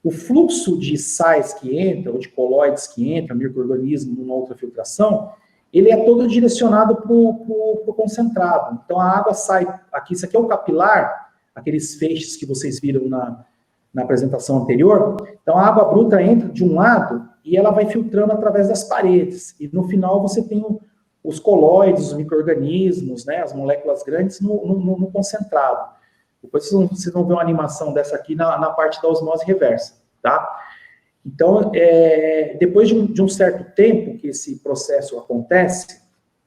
o fluxo de sais que entra, ou de colóides que entra, micro-organismo numa ultrafiltração, ele é todo direcionado para o concentrado. Então a água sai aqui, isso aqui é o capilar, aqueles feixes que vocês viram na apresentação anterior. Então a água bruta entra de um lado e ela vai filtrando através das paredes. E no final você tem os colóides, os micro-organismos, né, as moléculas grandes no concentrado. Depois vocês vão ver uma animação dessa aqui na parte da osmose reversa, tá? Então, depois de um certo tempo que esse processo acontece,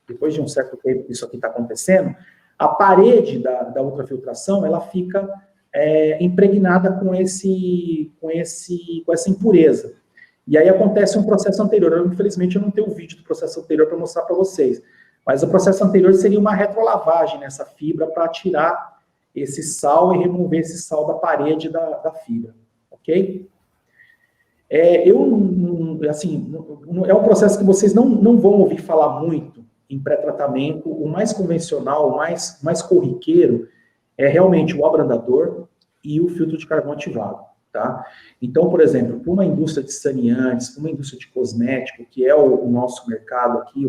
depois de um certo tempo que isso aqui está acontecendo, a parede da ultrafiltração, ela fica impregnada com essa impureza. E aí acontece um processo anterior. Infelizmente, eu não tenho o vídeo do processo anterior para mostrar para vocês. Mas o processo anterior seria uma retrolavagem nessa fibra para tirar esse sal e remover esse sal da parede da fibra. Ok? É um processo que vocês não vão ouvir falar muito em pré-tratamento. O mais convencional, o mais corriqueiro, é realmente o abrandador e o filtro de carvão ativado. Tá? Então, por exemplo, para uma indústria de saneantes, para uma indústria de cosmético, que é o nosso mercado aqui,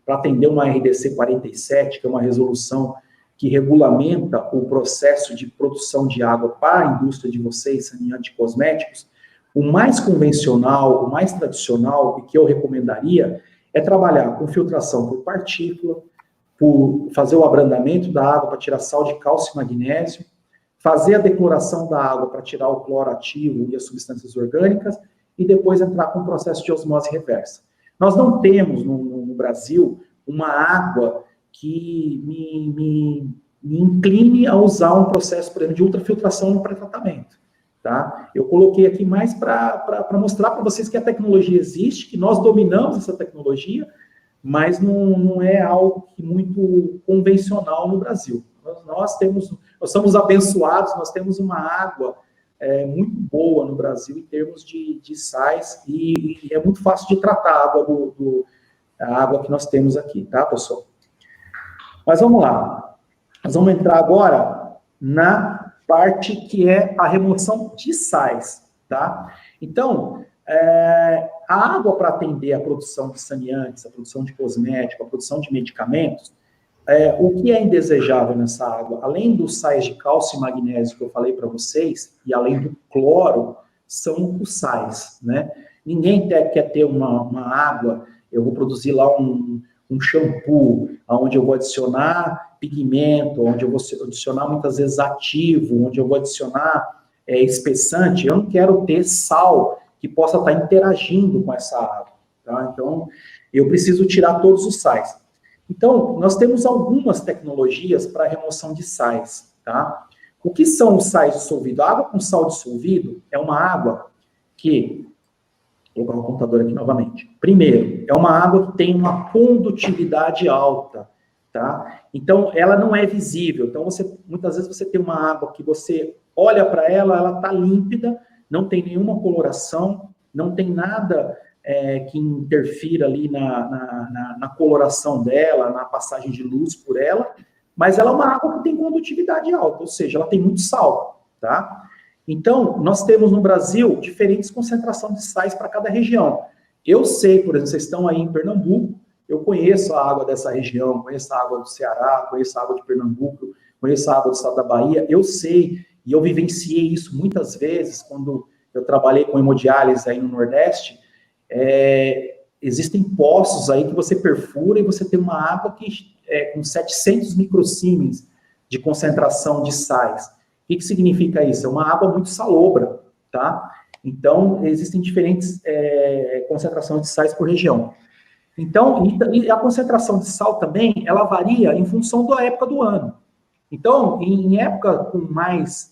para atender uma RDC 47, que é uma resolução que regulamenta o processo de produção de água para a indústria de vocês, saneantes e cosméticos, o mais convencional, o mais tradicional, e que eu recomendaria, é trabalhar com filtração por partícula, por fazer o abrandamento da água para tirar sal de cálcio e magnésio, fazer a decloração da água para tirar o cloro ativo e as substâncias orgânicas, e depois entrar com o processo de osmose reversa. Nós não temos no Brasil uma água que me incline a usar um processo, por exemplo, de ultrafiltração no pré-tratamento. Tá? Eu coloquei aqui mais para mostrar para vocês que a tecnologia existe, que nós dominamos essa tecnologia, mas não é algo muito convencional no Brasil. Nós somos abençoados, nós temos uma água muito boa no Brasil em termos de sais, e é muito fácil de tratar a água que nós temos aqui, tá, pessoal? Mas vamos lá. Nós vamos entrar agora na parte que é a remoção de sais, tá? Então, a água para atender a produção de saneantes, a produção de cosméticos, a produção de medicamentos, o que é indesejável nessa água, além dos sais de cálcio e magnésio que eu falei para vocês, e além do cloro, são os sais, né? Ninguém quer ter uma água, eu vou produzir lá um shampoo, onde eu vou adicionar pigmento, onde eu vou adicionar muitas vezes ativo, onde eu vou adicionar espessante. Eu não quero ter sal que possa estar interagindo com essa água, tá? Então, eu preciso tirar todos os sais. Então, nós temos algumas tecnologias para remoção de sais, tá? O que são os sais dissolvidos? A água com sal dissolvido é uma água que... Vou colocar o computador aqui novamente. Primeiro, é uma água que tem uma condutividade alta, tá? Então, ela não é visível. Então, muitas vezes você tem uma água que você olha para ela está límpida, não tem nenhuma coloração, não tem nada que interfira ali na coloração dela, na passagem de luz por ela, mas ela é uma água que tem condutividade alta, ou seja, ela tem muito sal, tá? Então, nós temos no Brasil diferentes concentrações de sais para cada região. Eu sei, por exemplo, vocês estão aí em Pernambuco, eu conheço a água dessa região, conheço a água do Ceará, conheço a água de Pernambuco, conheço a água do estado da Bahia, eu sei, e eu vivenciei isso muitas vezes, quando eu trabalhei com hemodiálise aí no Nordeste, existem poços aí que você perfura e você tem uma água que com 700 microsiemens de concentração de sais. O que significa isso? É uma água muito salobra, tá? Então, existem diferentes concentrações de sais por região. Então, e a concentração de sal também, ela varia em função da época do ano. Então, em época com mais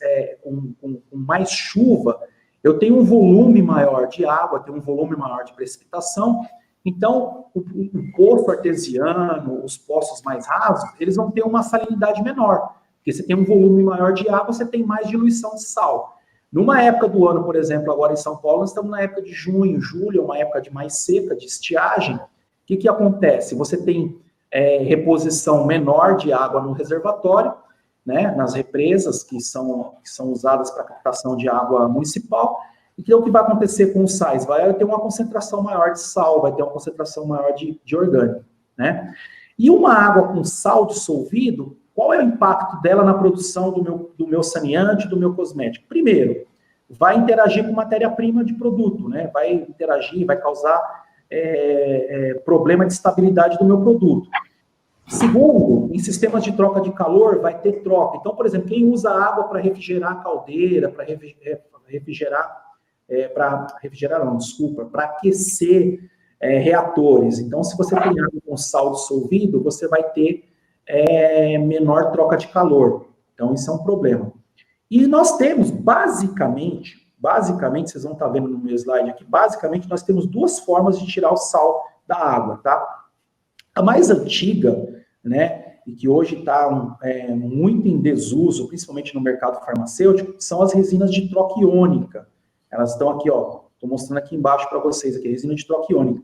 chuva, eu tenho um volume maior de água, tenho um volume maior de precipitação. Então, o poço artesiano, os poços mais rasos, eles vão ter uma salinidade menor. Porque você tem um volume maior de água, você tem mais diluição de sal. Numa época do ano, por exemplo, agora em São Paulo, nós estamos na época de junho, julho, é uma época de mais seca, de estiagem. O que acontece? Você tem reposição menor de água no reservatório, né, nas represas que são usadas para captação de água municipal. E que é o que vai acontecer com os sais? Vai ter uma concentração maior de sal, vai ter uma concentração maior de orgânico, né? E uma água com sal dissolvido, qual é o impacto dela na produção do meu saneante, do meu cosmético? Primeiro, vai interagir com matéria-prima de produto, né? Vai interagir, vai causar problema de estabilidade do meu produto. Segundo, em sistemas de troca de calor, vai ter troca. Então, por exemplo, quem usa água para refrigerar a caldeira, para aquecer reatores. Então, se você tem água com sal dissolvido, você vai ter menor troca de calor. Então, isso é um problema. E nós temos, basicamente, vocês vão estar vendo no meu slide aqui, basicamente, nós temos duas formas de tirar o sal da água, tá? A mais antiga, né, e que hoje está muito em desuso, principalmente no mercado farmacêutico, são as resinas de troca iônica. Elas estão aqui, ó, estou mostrando aqui embaixo para vocês, aqui, resina de troca iônica.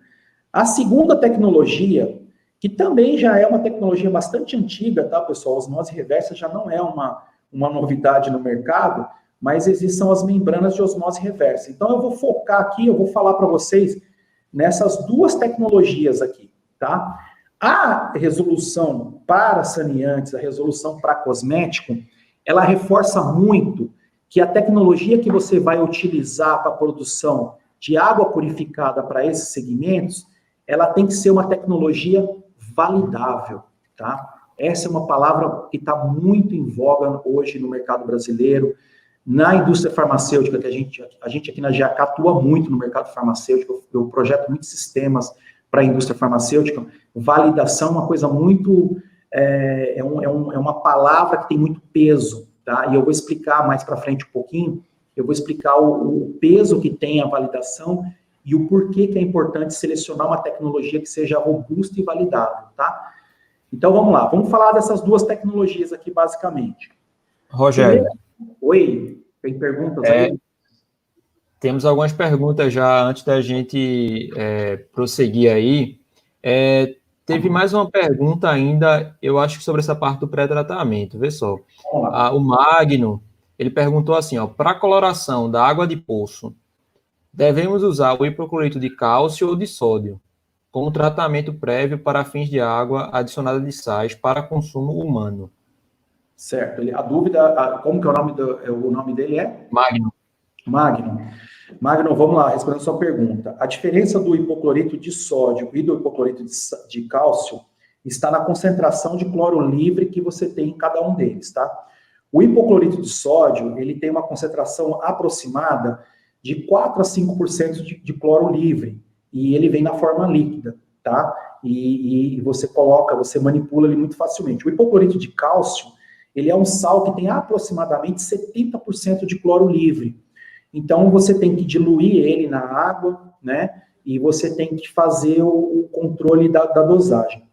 A segunda tecnologia, que também já é uma tecnologia bastante antiga, tá, pessoal? A osmose reversa já não é uma novidade no mercado, mas existem as membranas de osmose reversa. Então, eu vou focar aqui, eu vou falar para vocês nessas duas tecnologias aqui, tá? A resolução para saneantes, a resolução para cosmético, ela reforça muito que a tecnologia que você vai utilizar para a produção de água purificada para esses segmentos, ela tem que ser uma tecnologia validável, tá? Essa é uma palavra que está muito em voga hoje no mercado brasileiro, na indústria farmacêutica, que a gente aqui na GAK atua muito no mercado farmacêutico, eu projeto muitos sistemas para a indústria farmacêutica. Validação é uma coisa muito, é uma palavra que tem muito peso, tá? E eu vou explicar mais para frente um pouquinho, eu vou explicar o peso que tem a validação e o porquê que é importante selecionar uma tecnologia que seja robusta e validável, tá? Então, vamos lá, vamos falar dessas duas tecnologias aqui, basicamente. Rogério. Oi, tem perguntas aí? Temos algumas perguntas já antes da gente prosseguir aí. Teve mais uma pergunta ainda, eu acho que sobre essa parte do pré-tratamento, vê só. O Magno, ele perguntou assim, ó, para coloração da água de poço, devemos usar o hipoclorito de cálcio ou de sódio, como tratamento prévio para fins de água adicionada de sais para consumo humano? Certo. A dúvida, como que é o nome dele é? Magno. Magno, vamos lá, respondendo a sua pergunta. A diferença do hipoclorito de sódio e do hipoclorito de cálcio está na concentração de cloro livre que você tem em cada um deles, tá? O hipoclorito de sódio, ele tem uma concentração aproximada de 4 a 5% de cloro livre, e ele vem na forma líquida, tá? E você manipula ele muito facilmente. O hipoclorito de cálcio, ele é um sal que tem aproximadamente 70% de cloro livre. Então, você tem que diluir ele na água, né? E você tem que fazer o controle da dosagem.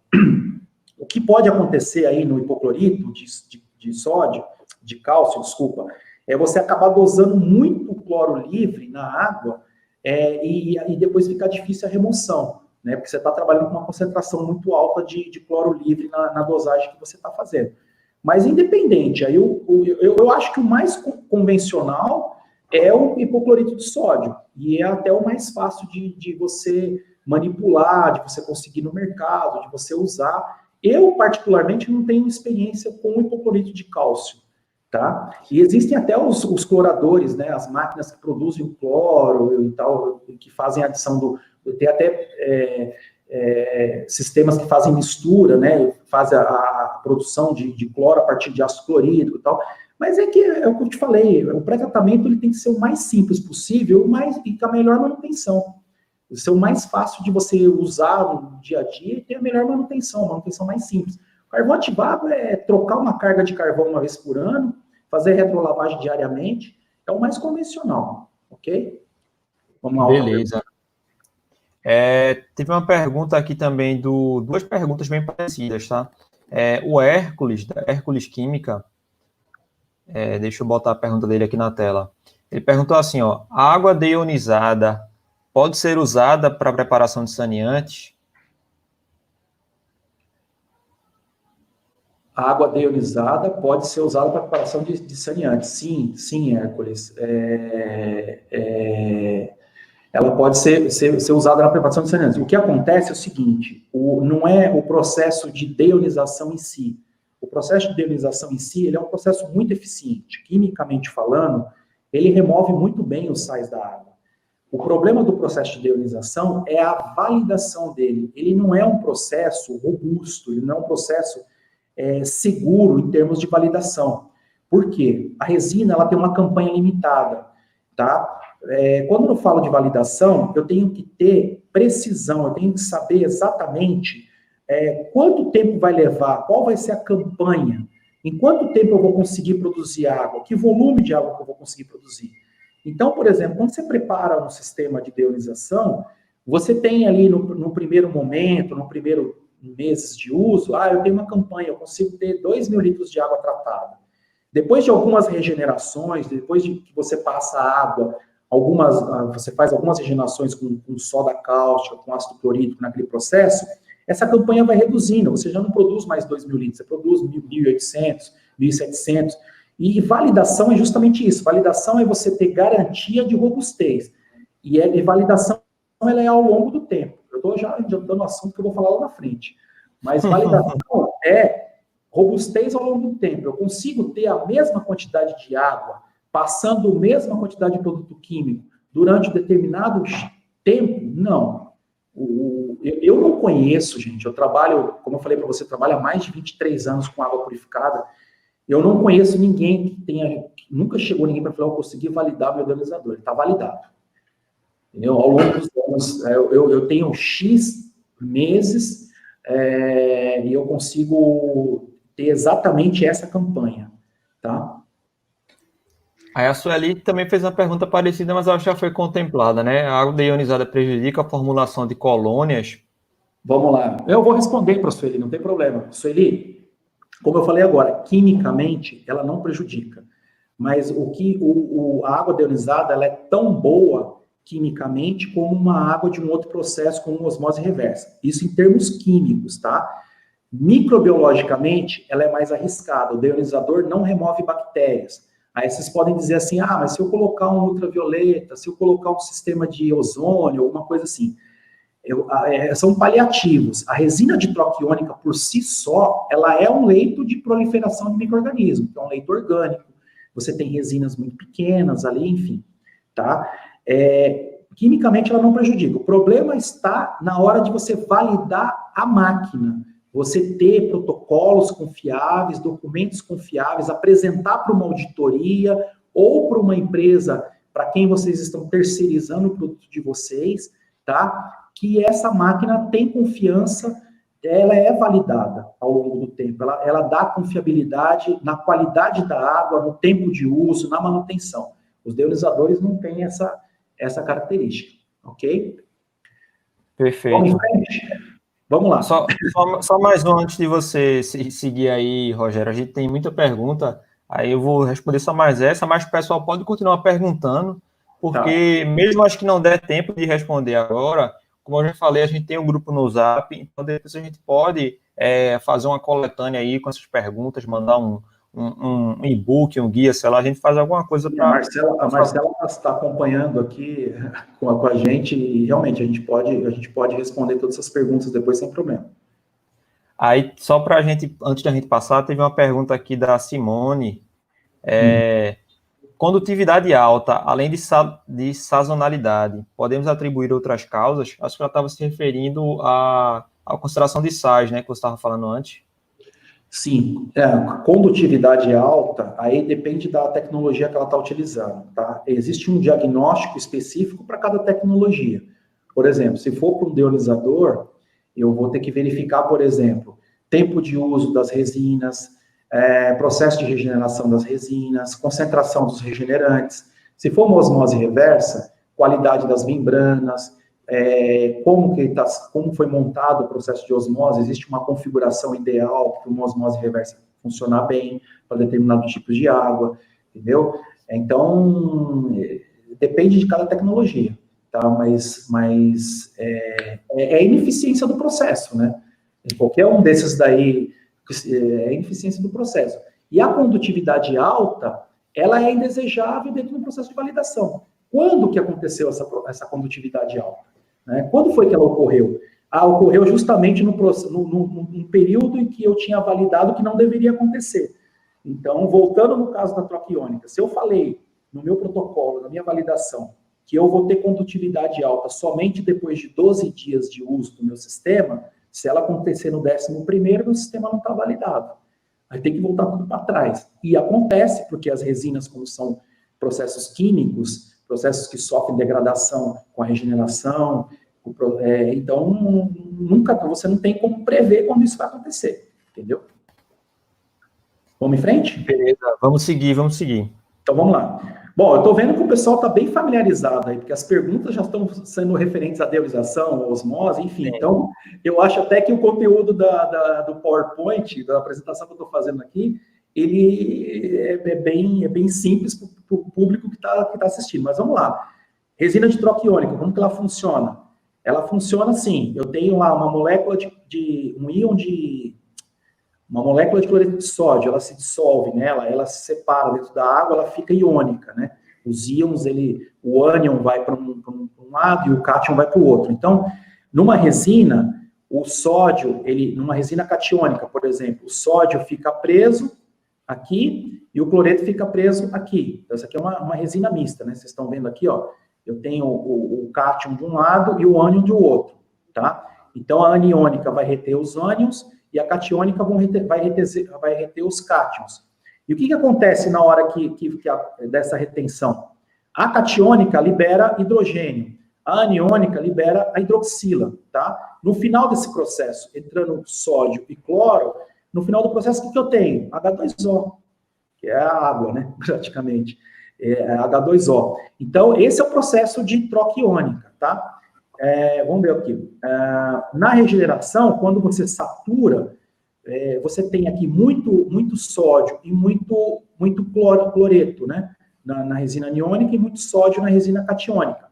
O que pode acontecer aí no hipoclorito de sódio, de cálcio, desculpa, é você acabar dosando muito cloro livre na água e depois ficar difícil a remoção, né? Porque você está trabalhando com uma concentração muito alta de cloro livre na dosagem que você está fazendo. Mas independente, aí eu acho que o mais convencional é o hipoclorito de sódio, e é até o mais fácil de você manipular, de você conseguir no mercado, de você usar. Eu, particularmente, não tenho experiência com hipoclorito de cálcio, tá? E existem até os cloradores, né? As máquinas que produzem o cloro e tal, que fazem a adição do... Tem até sistemas que fazem mistura, né? Fazem a produção de cloro a partir de ácido clorídrico e tal. Mas é o que eu te falei, o pré-tratamento ele tem que ser o mais simples possível e com a melhor manutenção. Ser o mais fácil de você usar no dia a dia e ter a melhor manutenção mais simples. O carvão ativado é trocar uma carga de carvão uma vez por ano, fazer retrolavagem diariamente, é o mais convencional, ok? Vamos lá. Beleza. Teve uma pergunta aqui também, duas perguntas bem parecidas, tá? O Hércules, da Hércules Química, deixa eu botar a pergunta dele aqui na tela. Ele perguntou assim, ó, a água deionizada pode ser usada para preparação de saneantes? A água deionizada pode ser usada para preparação de saneantes. Sim, Hércules. Ela pode ser usada na preparação de saneantes. O que acontece é o seguinte, não é o processo de deionização em si. O processo de deionização em si, ele é um processo muito eficiente. Quimicamente falando, ele remove muito bem os sais da água. O problema do processo de deionização é a validação dele. Ele não é um processo robusto, ele não é um processo seguro em termos de validação. Por quê? A resina ela tem uma campanha limitada, tá? Quando eu falo de validação, eu tenho que ter precisão, eu tenho que saber exatamente quanto tempo vai levar, qual vai ser a campanha, em quanto tempo eu vou conseguir produzir água, que volume de água que eu vou conseguir produzir. Então, por exemplo, quando você prepara um sistema de deionização, você tem ali no primeiro momento, no primeiro meses de uso, eu tenho uma campanha, eu consigo ter 2.000 litros de água tratada. Depois de algumas regenerações, depois de que você passa a água, você faz algumas regenerações com soda cáustica, com ácido clorídrico naquele processo, essa campanha vai reduzindo, você já não produz mais 2.000 litros, você produz 1.800, 1.700, e validação é justamente isso, validação é você ter garantia de robustez, e validação ela é ao longo do tempo. Eu estou já dando assunto que eu vou falar lá na frente, mas validação é robustez ao longo do tempo. Eu consigo ter a mesma quantidade de água, passando a mesma quantidade de produto químico durante um determinado tempo? Não. Eu não conheço, gente, eu trabalho, como eu falei para você, trabalho há mais de 23 anos com água purificada, eu não conheço ninguém nunca chegou ninguém para falar, eu consegui validar meu deionizador, ele está validado. Entendeu? Ao longo dos anos, eu tenho X meses e eu consigo ter exatamente essa campanha, tá? Aí a Sueli também fez uma pergunta parecida, mas ela já foi contemplada, né? A água deionizada prejudica a formulação de colônias? Vamos lá. Eu vou responder para a Sueli, não tem problema. Sueli, como eu falei agora, quimicamente, ela não prejudica. Mas a água deionizada, ela é tão boa quimicamente como uma água de um outro processo, como osmose reversa. Isso em termos químicos, tá? Microbiologicamente, ela é mais arriscada. O deionizador não remove bactérias. Aí vocês podem dizer assim, mas se eu colocar um ultravioleta, se eu colocar um sistema de ozônio, alguma coisa assim, são paliativos. A resina de troca iônica, por si só, ela é um leito de proliferação de micro-organismos, é um leito orgânico. Você tem resinas muito pequenas ali, enfim, tá? Quimicamente, ela não prejudica. O problema está na hora de você validar a máquina. Você ter protocolos confiáveis, documentos confiáveis, apresentar para uma auditoria ou para uma empresa para quem vocês estão terceirizando o produto de vocês, tá? Que essa máquina tem confiança, ela é validada ao longo do tempo, ela dá confiabilidade na qualidade da água, no tempo de uso, na manutenção. Os deionizadores não têm essa característica, ok? Perfeito. Vamos lá. Só mais um antes de você seguir aí, Rogério. A gente tem muita pergunta, aí eu vou responder só mais essa, mas o pessoal pode continuar perguntando, porque mesmo acho que não der tempo de responder agora, como eu já falei, a gente tem um grupo no Zap, então depois a gente pode fazer uma coletânea aí com essas perguntas, mandar um um e-book, um guia, sei lá, a gente faz alguma coisa para... A Marcela está acompanhando aqui com a gente e realmente a gente pode responder todas essas perguntas depois sem problema. Aí, só para a gente, antes da gente passar, teve uma pergunta aqui da Simone. Condutividade alta, além de sazonalidade, podemos atribuir outras causas? Acho que ela estava se referindo à concentração de sais, né, que você estava falando antes. Sim, condutividade alta, aí depende da tecnologia que ela está utilizando, tá? Existe um diagnóstico específico para cada tecnologia. Por exemplo, se for para um deionizador, eu vou ter que verificar, por exemplo, tempo de uso das resinas, processo de regeneração das resinas, concentração dos regenerantes. Se for uma osmose reversa, qualidade das membranas, como foi montado o processo de osmose, existe uma configuração ideal para uma osmose reversa funcionar bem para determinados tipos de água, entendeu? Então, depende de cada tecnologia, tá? Mas é a ineficiência do processo, né? Qualquer um desses daí é a ineficiência do processo. E a condutividade alta, ela é indesejável dentro do processo de validação. Quando que aconteceu essa condutividade alta? Né? Quando foi que ela ocorreu? Ocorreu justamente num período em que eu tinha validado que não deveria acontecer. Então, voltando no caso da troca iônica, se eu falei no meu protocolo, na minha validação, que eu vou ter condutividade alta somente depois de 12 dias de uso do meu sistema, se ela acontecer no 11º, meu sistema não está validado. Aí tem que voltar tudo para trás. E acontece, porque as resinas, como são processos químicos, processos que sofrem degradação com a regeneração, então você não tem como prever quando isso vai acontecer, entendeu? Vamos em frente? Beleza, vamos seguir. Então vamos lá. Bom, eu estou vendo que o pessoal está bem familiarizado aí, porque as perguntas já estão sendo referentes à deonização, osmose, enfim. Então, eu acho até que o conteúdo do PowerPoint, da apresentação que eu estou fazendo aqui, ele é bem simples para o público que está assistindo. Mas vamos lá. Resina de troca iônica, como que ela funciona? Ela funciona assim, eu tenho lá uma molécula uma molécula de cloreto de sódio, ela se dissolve nela, ela se separa dentro da água, ela fica iônica, né? Os íons, o ânion vai para um lado e o cátion vai para o outro. Então, numa resina, o sódio, numa resina catiônica, por exemplo, o sódio fica preso aqui e o cloreto fica preso aqui. Então, essa aqui é uma resina mista, né? Vocês estão vendo aqui, ó, eu tenho o cátion de um lado e o ânion do outro, tá? Então, a aniônica vai reter os ânions e a catiônica vai reter os cátions. E o que acontece na hora dessa retenção? A catiônica libera hidrogênio, a aniônica libera a hidroxila, tá? No final desse processo, entrando sódio e cloro, no final do processo, o que eu tenho? H2O, que é a água, né? Praticamente. H2O. Então, esse é o processo de troca iônica, tá? Vamos ver aqui. Na regeneração, quando você satura, você tem aqui muito sódio e muito cloreto, né? Na resina aniônica e muito sódio na resina catiônica.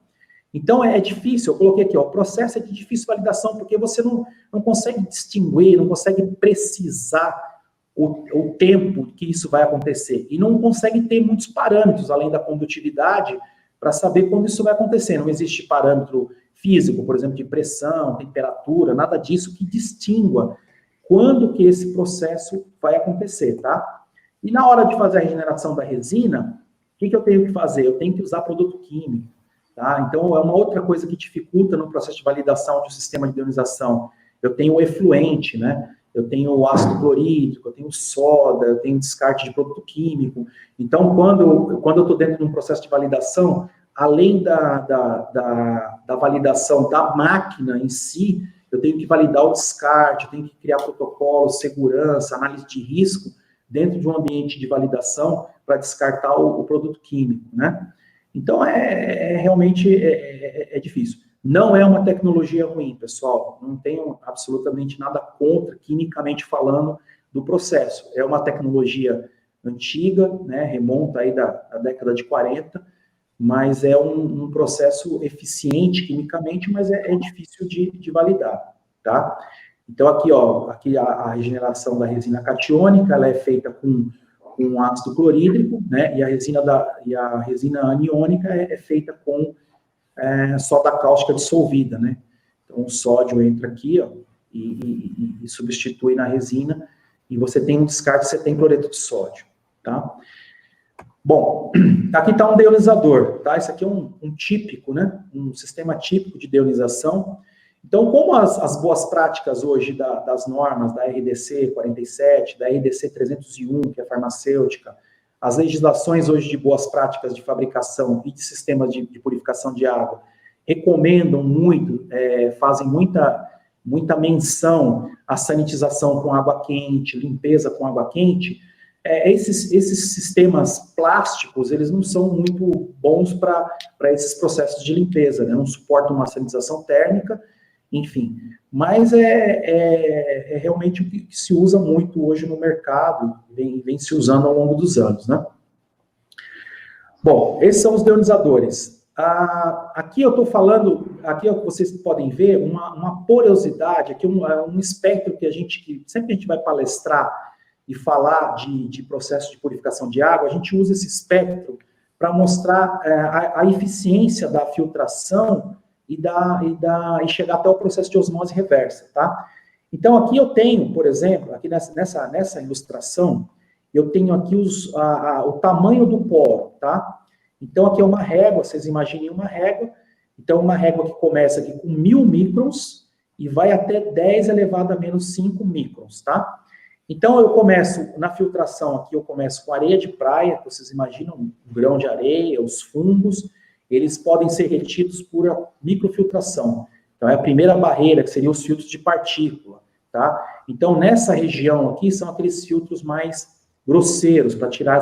Então, é difícil, eu coloquei aqui, ó, o processo é de difícil validação, porque você não consegue distinguir, não consegue precisar o tempo que isso vai acontecer. E não consegue ter muitos parâmetros, além da condutividade, para saber quando isso vai acontecer. Não existe parâmetro físico, por exemplo, de pressão, temperatura, nada disso que distingua quando que esse processo vai acontecer, tá? E na hora de fazer a regeneração da resina, o que eu tenho que fazer? Eu tenho que usar produto químico, tá? Então, é uma outra coisa que dificulta no processo de validação de um sistema de ionização. Eu tenho o efluente, né? Eu tenho o ácido clorídrico, eu tenho soda, eu tenho descarte de produto químico. Então, quando eu estou dentro de um processo de validação, além da validação da máquina em si, eu tenho que validar o descarte, eu tenho que criar protocolos, segurança, análise de risco, dentro de um ambiente de validação para descartar o produto químico, né? Então, realmente difícil. Não é uma tecnologia ruim, pessoal. Não tenho absolutamente nada contra, quimicamente falando, do processo. É uma tecnologia antiga, né? Remonta aí da década de 40, mas é um processo eficiente quimicamente, mas é difícil de validar, tá? Então, aqui a regeneração da resina catiônica, ela é feita com com ácido clorídrico, né? E a resina aniônica é feita com soda cáustica dissolvida, né? Então, o sódio entra aqui, ó, e substitui na resina, e você tem um descarte, você tem cloreto de sódio, tá? Bom, aqui está um deionizador, tá? Esse aqui é um típico, né? Um sistema típico de deonização. Então, como as boas práticas hoje das normas da RDC 47, da RDC 301, que é farmacêutica, as legislações hoje de boas práticas de fabricação e de sistemas de purificação de água recomendam muito, fazem muita menção à sanitização com água quente, limpeza com água quente. Esses sistemas plásticos, eles não são muito bons para esses processos de limpeza, né? Não suportam uma sanitização térmica, enfim. Mas realmente o que se usa muito hoje no mercado, vem se usando ao longo dos anos, né? Bom, esses são os deionizadores. Aqui eu estou falando, aqui vocês podem ver uma porosidade, aqui um espectro que sempre que a gente vai palestrar e falar de processo de purificação de água, a gente usa esse espectro para mostrar a eficiência da filtração e chegar até o processo de osmose reversa, tá? Então, aqui eu tenho, por exemplo, aqui nessa ilustração, eu tenho aqui o tamanho do poro, tá? Então, aqui é uma régua, vocês imaginem uma régua. Então, uma régua que começa aqui com 1000 microns e vai até 10 elevado a menos 5 microns, tá? Então, eu começo, na filtração aqui, eu começo com areia de praia, que vocês imaginam, um grão de areia, os fungos, eles podem ser retidos por microfiltração. Então, é a primeira barreira, que seriam os filtros de partícula, tá? Então, nessa região aqui, são aqueles filtros mais grosseiros, para tirar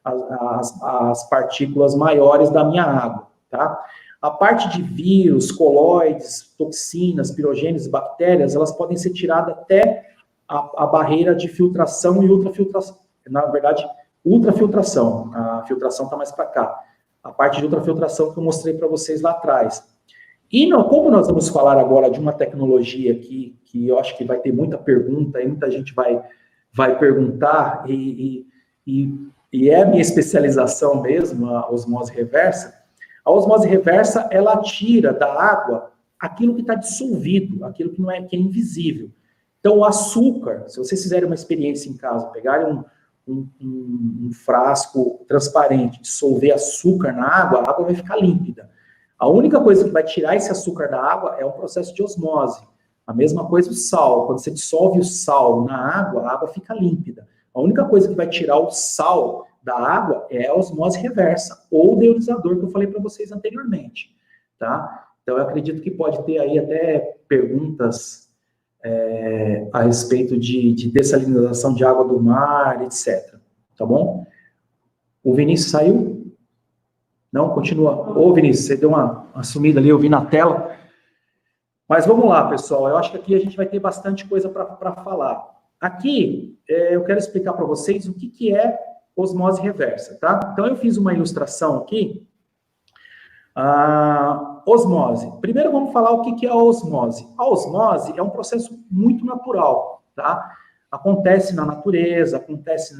as partículas maiores da minha água, tá? A parte de vírus, coloides, toxinas, pirogênios, bactérias, elas podem ser tiradas até a barreira de filtração e ultrafiltração. Na verdade, ultrafiltração. A filtração está mais para cá. A parte de ultrafiltração que eu mostrei para vocês lá atrás. E como nós vamos falar agora de uma tecnologia que eu acho que vai ter muita pergunta, e muita gente vai perguntar, e é a minha especialização mesmo, a osmose reversa. A osmose reversa, ela tira da água aquilo que está dissolvido, aquilo que é invisível. Então, o açúcar, se vocês fizerem uma experiência em casa, pegarem um frasco transparente, dissolver açúcar na água, a água vai ficar límpida. A única coisa que vai tirar esse açúcar da água é o processo de osmose. A mesma coisa o sal. Quando você dissolve o sal na água, a água fica límpida. A única coisa que vai tirar o sal da água é a osmose reversa, ou o deionizador que eu falei para vocês anteriormente, tá? Então, eu acredito que pode ter aí até perguntas a respeito de dessalinização de água do mar, etc. Tá bom? O Vinícius saiu? Não? Continua. Ô, Vinícius, você deu uma sumida ali, eu vi na tela. Mas vamos lá, pessoal. Eu acho que aqui a gente vai ter bastante coisa para falar. Aqui, eu quero explicar para vocês o que é osmose reversa, tá? Então, eu fiz uma ilustração aqui. Osmose. Primeiro, vamos falar o que é a osmose. A osmose é um processo muito natural, tá? Acontece na natureza, acontece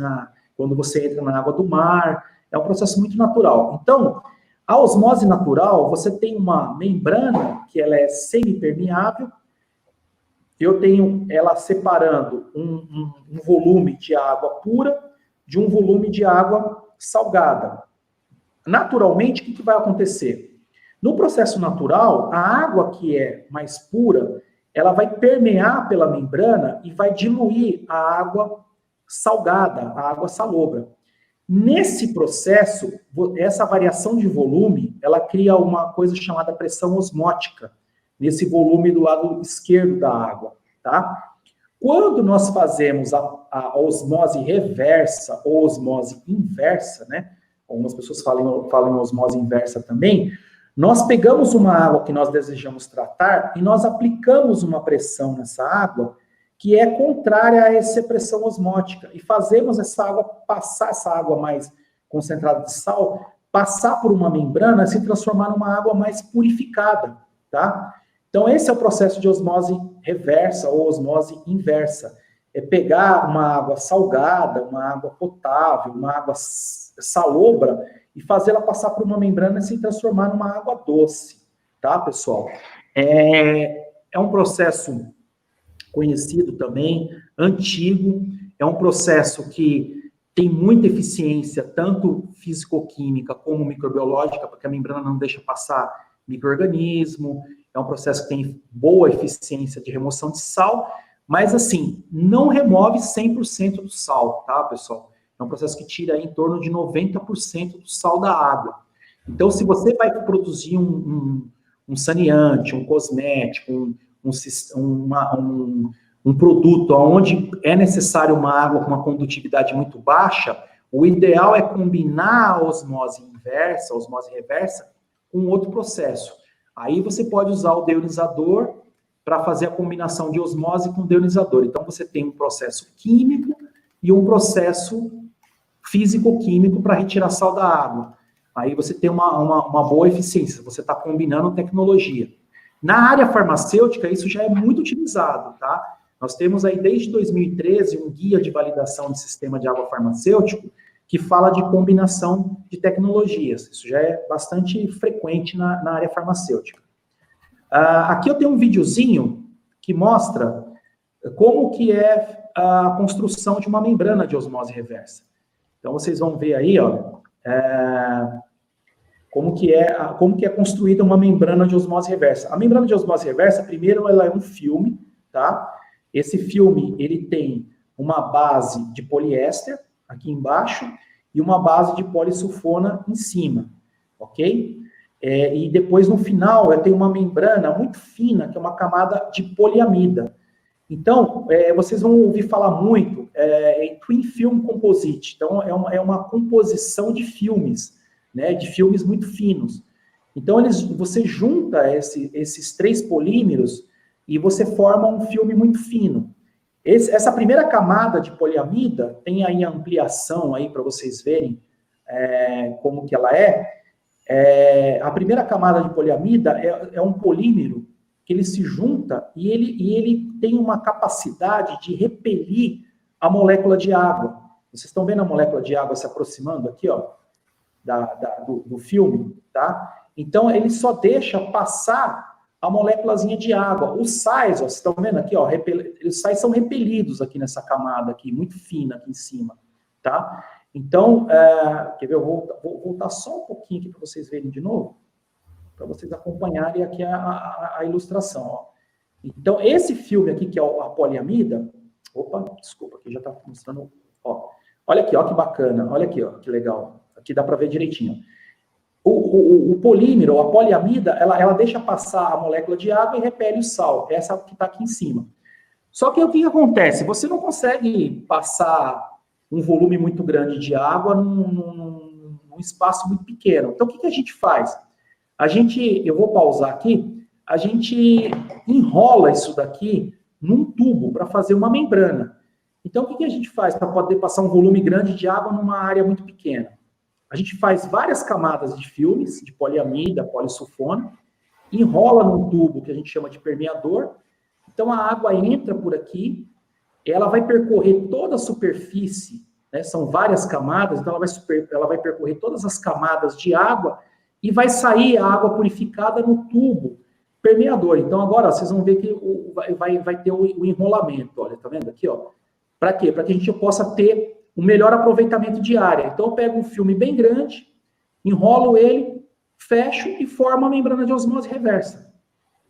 quando você entra na água do mar, é um processo muito natural. Então, a osmose natural, você tem uma membrana que ela é semipermeável, eu tenho ela separando um volume de água pura de um volume de água salgada. Naturalmente, o que vai acontecer? No processo natural, a água que é mais pura, ela vai permear pela membrana e vai diluir a água salgada, a água salobra. Nesse processo, essa variação de volume, ela cria uma coisa chamada pressão osmótica, nesse volume do lado esquerdo da água, tá? Quando nós fazemos a osmose reversa ou osmose inversa, né? Algumas pessoas falam em osmose inversa também. Nós pegamos uma água que nós desejamos tratar e nós aplicamos uma pressão nessa água que é contrária a essa pressão osmótica e fazemos essa água mais concentrada de sal, passar por uma membrana e se transformar numa água mais purificada, tá? Então, esse é o processo de osmose reversa ou osmose inversa. é pegar uma água salgada, uma água potável, uma água salobra e fazê-la passar por uma membrana e se transformar numa água doce, tá, pessoal? É um processo conhecido também, antigo, é um processo que tem muita eficiência, tanto físico-química como microbiológica, porque a membrana não deixa passar micro-organismo, é um processo que tem boa eficiência de remoção de sal, mas assim, não remove 100% do sal, tá, pessoal? É um processo que tira em torno de 90% do sal da água. Então, se você vai produzir um saneante, um cosmético, um produto onde é necessário uma água com uma condutividade muito baixa, o ideal é combinar a osmose inversa, a osmose reversa, com outro processo. Aí você pode usar o deionizador para fazer a combinação de osmose com deionizador. Então, você tem um processo químico e um processo físico-químico para retirar sal da água. Aí você tem uma boa eficiência, você está combinando tecnologia. Na área farmacêutica, isso já é muito utilizado, tá? Nós temos aí, desde 2013, um guia de validação de sistema de água farmacêutico que fala de combinação de tecnologias. Isso já é bastante frequente na área farmacêutica. Aqui eu tenho um videozinho que mostra como que é a construção de uma membrana de osmose reversa. Então, vocês vão ver aí, ó, como que é construída uma membrana de osmose reversa. A membrana de osmose reversa, primeiro, ela é um filme, tá? Esse filme, ele tem uma base de poliéster aqui embaixo e uma base de polissulfona em cima, ok? E depois, no final, tem uma membrana muito fina, que é uma camada de poliamida. Então, vocês vão ouvir falar muito em Twin Film Composite. Então, é uma composição de filmes, né, de filmes muito finos. Então, você junta esses três polímeros e você forma um filme muito fino. Essa primeira camada de poliamida, tem aí a ampliação aí para vocês verem como que ela a primeira camada de poliamida é um polímero que ele se junta e ele tem uma capacidade de repelir a molécula de água. Vocês estão vendo a molécula de água se aproximando aqui, ó, do filme, tá? Então, ele só deixa passar a moléculazinha de água. Os sais, ó, vocês estão vendo aqui, ó, os sais são repelidos aqui nessa camada aqui, muito fina aqui em cima, tá? Então, quer ver, eu vou voltar só um pouquinho aqui para vocês verem de novo, para vocês acompanharem aqui a ilustração, ó. Então, esse filme aqui, que é a poliamida, opa, desculpa, aqui já está mostrando, ó, olha aqui, ó, que bacana, olha aqui, ó, que legal, aqui dá para ver direitinho. O polímero, a poliamida, ela deixa passar a molécula de água e repele o sal, essa que está aqui em cima. Só que o que acontece? Você não consegue passar um volume muito grande de água num espaço muito pequeno. Então, o que a gente faz? Eu vou pausar aqui, a gente enrola isso daqui num tubo para fazer uma membrana. Então, o que a gente faz para poder passar um volume grande de água numa área muito pequena? A gente faz várias camadas de filmes, de poliamida, polissulfona, enrola num tubo que a gente chama de permeador. Então, a água entra por aqui, ela vai percorrer toda a superfície, né, são várias camadas, então ela vai percorrer todas as camadas de água e vai sair a água purificada no tubo permeador. Então, agora, ó, vocês vão ver que vai ter o enrolamento, olha, tá vendo aqui, ó? Para quê? Para que a gente possa ter um melhor aproveitamento de área. Então, eu pego um filme bem grande, enrolo ele, fecho e formo a membrana de osmose reversa,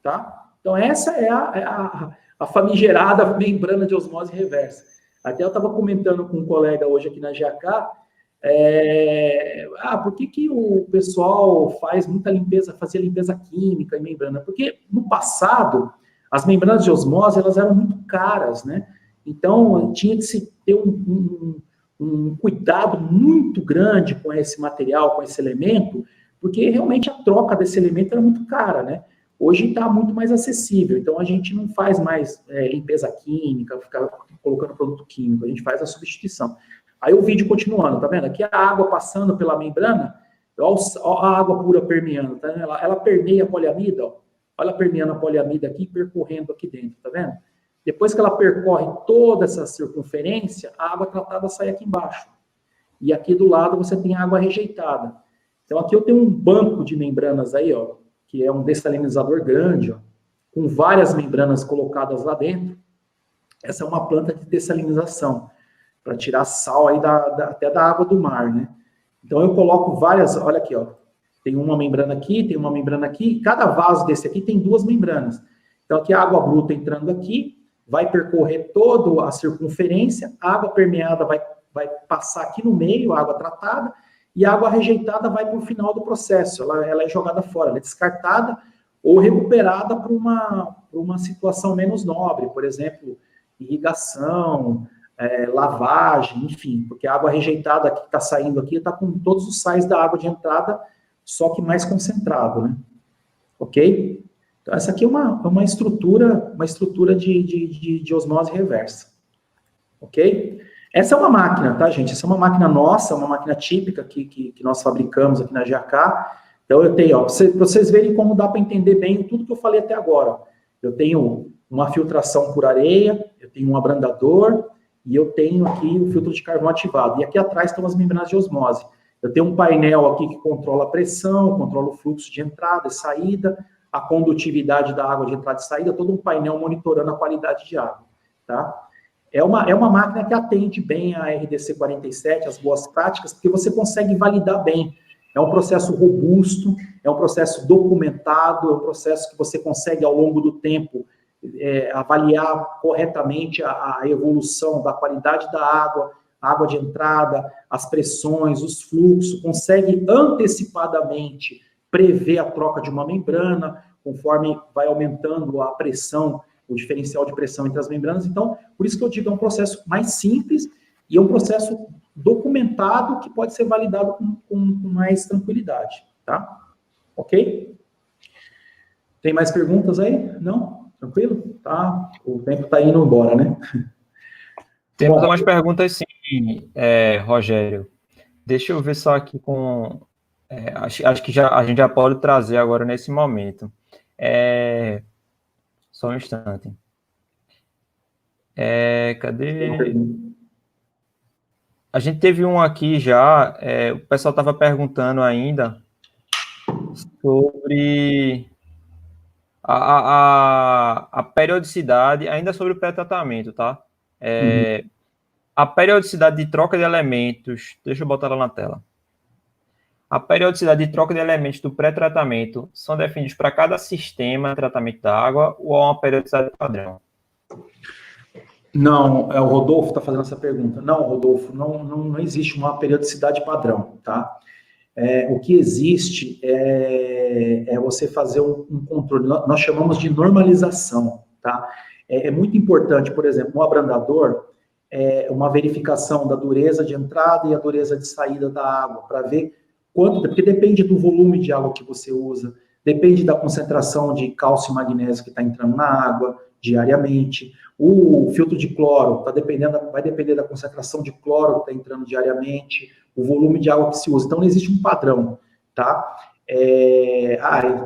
tá? Então, essa é a famigerada membrana de osmose reversa. Até eu estava comentando com um colega hoje aqui na GAK, por que o pessoal fazia limpeza química em membrana? Porque no passado, as membranas de osmose, elas eram muito caras, né? Então, tinha que se ter um cuidado muito grande com esse material, com esse elemento, porque realmente a troca desse elemento era muito cara, né? Hoje está muito mais acessível, então a gente não faz mais limpeza química, ficar colocando produto químico, a gente faz a substituição. Aí o vídeo continuando, tá vendo? Aqui a água passando pela membrana, ó a água pura permeando, tá vendo? Ela permeia a poliamida, ó. Olha permeando a poliamida aqui, percorrendo aqui dentro, tá vendo? Depois que ela percorre toda essa circunferência, a água tratada sai aqui embaixo. E aqui do lado você tem água rejeitada. Então aqui eu tenho um banco de membranas aí, ó, que é um dessalinizador grande, ó, com várias membranas colocadas lá dentro. Essa é uma planta de dessalinização, para tirar sal aí até da água do mar, né? Então eu coloco várias, olha aqui, ó, tem uma membrana aqui, tem uma membrana aqui, e cada vaso desse aqui tem 2 membranas. Então aqui a água bruta entrando aqui, vai percorrer toda a circunferência, a água permeada vai passar aqui no meio, a água tratada, e a água rejeitada vai para o final do processo, ela é jogada fora, ela é descartada ou recuperada para uma situação menos nobre, por exemplo, irrigação, lavagem, enfim, porque a água rejeitada que está saindo aqui está com todos os sais da água de entrada, só que mais concentrado, né? Ok? Então, essa aqui é uma estrutura de osmose reversa. Ok? Essa é uma máquina, tá, gente? Essa é uma máquina nossa, uma máquina típica que nós fabricamos aqui na GAK. Então, eu tenho, ó, para vocês verem como dá para entender bem tudo que eu falei até agora. Eu tenho uma filtração por areia, eu tenho um abrandador, e eu tenho aqui o filtro de carvão ativado. E aqui atrás estão as membranas de osmose. Eu tenho um painel aqui que controla a pressão, controla o fluxo de entrada e saída, a condutividade da água de entrada e saída, todo um painel monitorando a qualidade de água, tá? É uma máquina que atende bem a RDC 47, as boas práticas, porque você consegue validar bem. É um processo robusto, é um processo documentado, é um processo que você consegue, ao longo do tempo, avaliar corretamente a evolução da qualidade da água, a água de entrada, as pressões, os fluxos, consegue antecipadamente prever a troca de uma membrana, conforme vai aumentando a pressão, o diferencial de pressão entre as membranas. Então, por isso que eu digo, é um processo mais simples e é um processo documentado que pode ser validado com mais tranquilidade, tá? Ok? Tem mais perguntas aí? Não? Tranquilo? Tá. O tempo está indo embora, né? Temos algumas perguntas, sim, Rogério. Deixa eu ver só aqui com... acho que a gente já pode trazer agora nesse momento. Só um instante. Cadê? A gente teve um aqui já, o pessoal estava perguntando ainda sobre a periodicidade, ainda sobre o pré-tratamento, tá? A periodicidade de troca de elementos, deixa eu botar ela na tela. A periodicidade de troca de elementos do pré-tratamento são definidos para cada sistema de tratamento da água ou há uma periodicidade padrão? Não, o Rodolfo está fazendo essa pergunta. Não, Rodolfo, não existe uma periodicidade padrão, tá? O que existe é você fazer um controle, nós chamamos de normalização, tá? É muito importante, por exemplo, no abrandador, uma verificação da dureza de entrada e a dureza de saída da água, para ver quanto, porque depende do volume de água que você usa, depende da concentração de cálcio e magnésio que está entrando na água diariamente. O filtro de cloro vai depender da concentração de cloro que está entrando diariamente, o volume de água que se usa. Então, não existe um padrão, tá?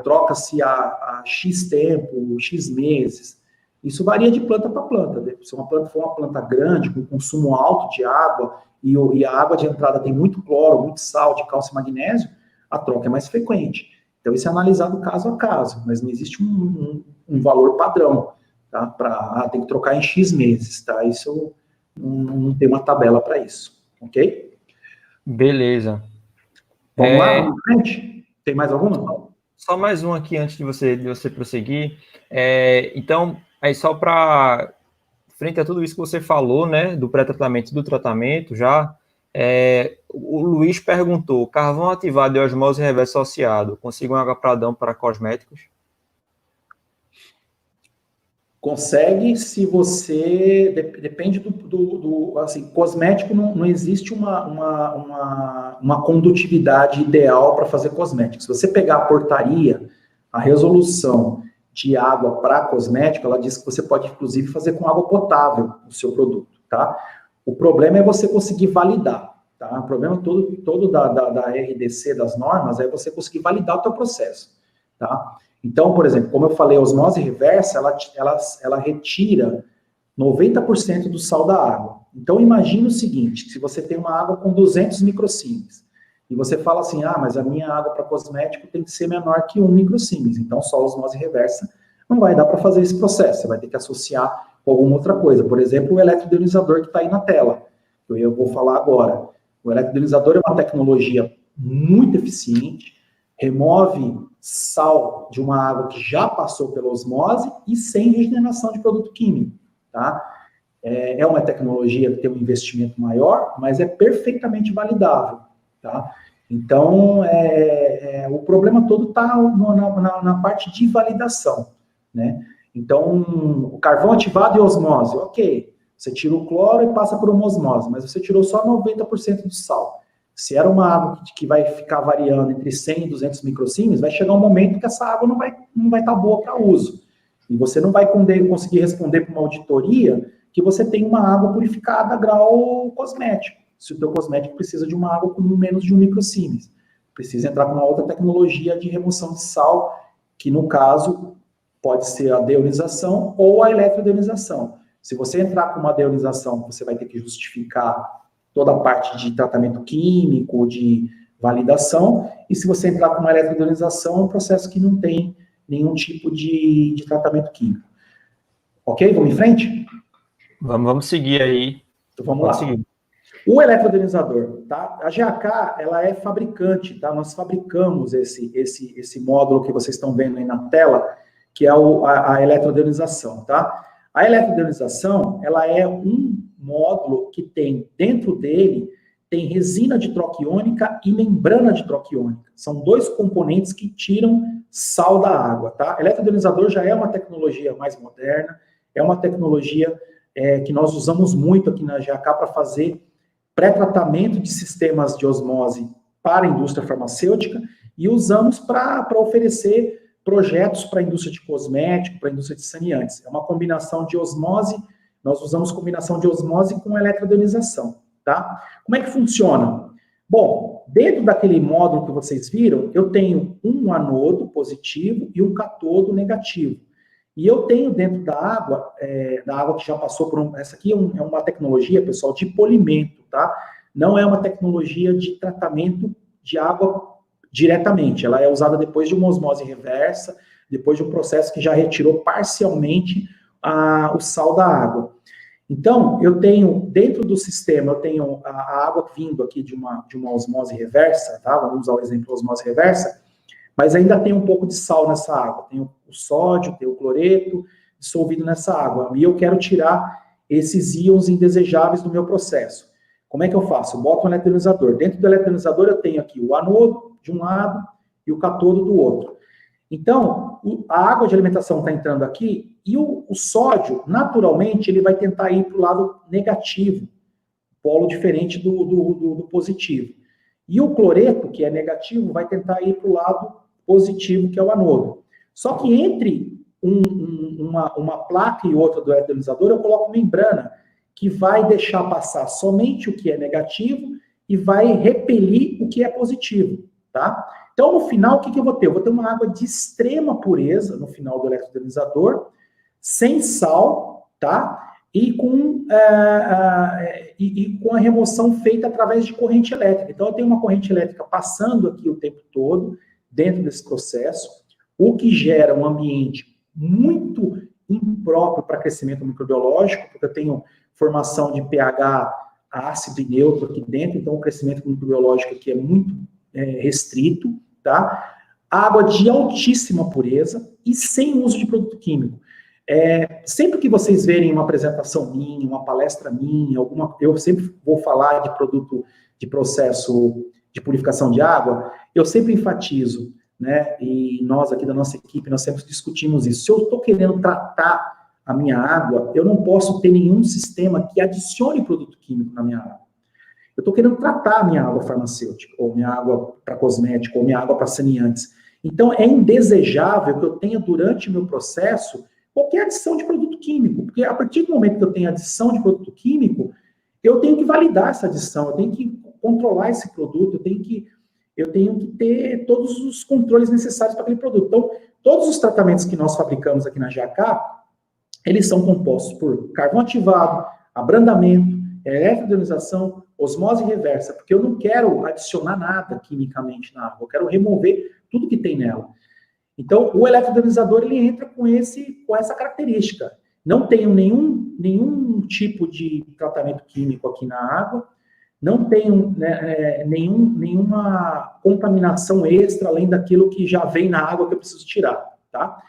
Troca-se a X tempo, X meses. Isso varia de planta para planta. Se uma planta for uma planta grande, com consumo alto de água, e a água de entrada tem muito cloro, muito sal, de cálcio e magnésio, a troca é mais frequente. Então, isso é analisado caso a caso, mas não existe um valor padrão, tá? Tem que trocar em X meses, tá? Isso não tem uma tabela para isso, ok? Beleza. Vamos lá, vamos em frente? Tem mais alguma? Só mais um aqui antes de você prosseguir. Então, aí só para frente a tudo isso que você falou, né, do pré-tratamento e do tratamento, já, o Luiz perguntou, carvão ativado e osmose reversa associado, consigo um agapradão para cosméticos? Consegue, se você... Depende assim, cosmético não existe uma condutividade ideal para fazer cosmético. Se você pegar a portaria, a resolução de água para cosmético, ela diz que você pode, inclusive, fazer com água potável o seu produto, tá? O problema é você conseguir validar, tá? O problema todo da RDC, das normas, é você conseguir validar o teu processo, tá? Então, por exemplo, como eu falei, a osmose reversa, ela retira 90% do sal da água. Então, imagine o seguinte, se você tem uma água com 200 microsiemens, e você fala assim, mas a minha água para cosmético tem que ser menor que 1 microsiemens, então só osmose reversa não vai dar para fazer esse processo, você vai ter que associar com alguma outra coisa. Por exemplo, o eletroionizador que está aí na tela, que eu vou falar agora. O eletroionizador é uma tecnologia muito eficiente, remove sal de uma água que já passou pela osmose e sem regeneração de produto químico, tá? É uma tecnologia que tem um investimento maior, mas é perfeitamente validável, tá? Então, o problema todo está na parte de validação, né? Então, o carvão ativado e osmose, ok, você tira o cloro e passa por uma osmose, mas você tirou só 90% do sal. Se era uma água que vai ficar variando entre 100 e 200 microsiemens, vai chegar um momento que essa água não vai estar boa para uso. E você não vai conseguir responder para uma auditoria que você tem uma água purificada a grau cosmético. Se o teu cosmético precisa de uma água com menos de 1 microsiemens. Precisa entrar com uma outra tecnologia de remoção de sal, que no caso pode ser a deonização ou a eletrodeonização. Se você entrar com uma deonização, você vai ter que justificar toda a parte de tratamento químico, de validação, e se você entrar com uma eletrodeonização, é um processo que não tem nenhum tipo de tratamento químico. Ok? Vamos em frente? Vamos seguir aí. Então, vamos lá. Seguir. O eletrodeonizador, tá? A GAK, ela é fabricante, tá? Nós fabricamos esse módulo que vocês estão vendo aí na tela, que é a eletrodeonização, tá? A eletrodeonização, ela é um módulo que tem, dentro dele, tem resina de troca iônica e membrana de troca iônica. São dois componentes que tiram sal da água, tá? Eletrodeonizador já é uma tecnologia mais moderna, é uma tecnologia que nós usamos muito aqui na GAK para fazer pré-tratamento de sistemas de osmose para a indústria farmacêutica e usamos para oferecer projetos para a indústria de cosmético, para a indústria de saneantes. É uma combinação de osmose, nós usamos combinação de osmose com eletrodeonização, tá? Como é que funciona? Bom, dentro daquele módulo que vocês viram, eu tenho um anodo positivo e um catodo negativo. E eu tenho dentro da água que já passou por essa aqui é uma tecnologia, pessoal, de polimento, tá? Não é uma tecnologia de tratamento de água diretamente. Ela é usada depois de uma osmose reversa, depois de um processo que já retirou parcialmente o sal da água. Então, eu tenho, dentro do sistema, eu tenho a água vindo aqui de uma osmose reversa, tá? Vamos usar o exemplo da osmose reversa, mas ainda tem um pouco de sal nessa água. Tem o sódio, tem o cloreto dissolvido nessa água. E eu quero tirar esses íons indesejáveis do meu processo. Como é que eu faço? Eu boto um eletroionizador. Dentro do eletroionizador eu tenho aqui o anodo de um lado e o catodo do outro. Então, a água de alimentação está entrando aqui e o sódio, naturalmente, ele vai tentar ir para o lado negativo, polo diferente do positivo. E o cloreto, que é negativo, vai tentar ir para o lado positivo, que é o anodo. Só que entre uma placa e outra do eletroionizador, eu coloco membrana, que vai deixar passar somente o que é negativo e vai repelir o que é positivo, tá? Então, no final, o que eu vou ter? Eu vou ter uma água de extrema pureza no final do eletroionizador, sem sal, tá? E com a remoção feita através de corrente elétrica. Então, eu tenho uma corrente elétrica passando aqui o tempo todo, dentro desse processo, o que gera um ambiente muito impróprio para crescimento microbiológico, porque eu tenho formação de pH ácido e neutro aqui dentro, então o crescimento microbiológico aqui é muito restrito, tá? Água de altíssima pureza e sem uso de produto químico. Sempre que vocês verem uma apresentação minha, uma palestra minha, eu sempre vou falar de produto, de processo de purificação de água, eu sempre enfatizo, né, e nós aqui da nossa equipe, nós sempre discutimos isso. Se eu estou querendo tratar a minha água, eu não posso ter nenhum sistema que adicione produto químico na minha água. Eu estou querendo tratar a minha água farmacêutica, ou minha água para cosmético, ou minha água para saneantes. Então, é indesejável que eu tenha, durante o meu processo, qualquer adição de produto químico, porque a partir do momento que eu tenho adição de produto químico, eu tenho que validar essa adição, eu tenho que controlar esse produto, eu tenho que ter todos os controles necessários para aquele produto. Então, todos os tratamentos que nós fabricamos aqui na GAK, eles são compostos por carvão ativado, abrandamento, eletrodionização, osmose reversa, porque eu não quero adicionar nada quimicamente na água, eu quero remover tudo que tem nela. Então, o eletroionizador, ele entra com essa característica. Não tenho nenhum tipo de tratamento químico aqui na água, não tenho nenhuma contaminação extra, além daquilo que já vem na água que eu preciso tirar, tá?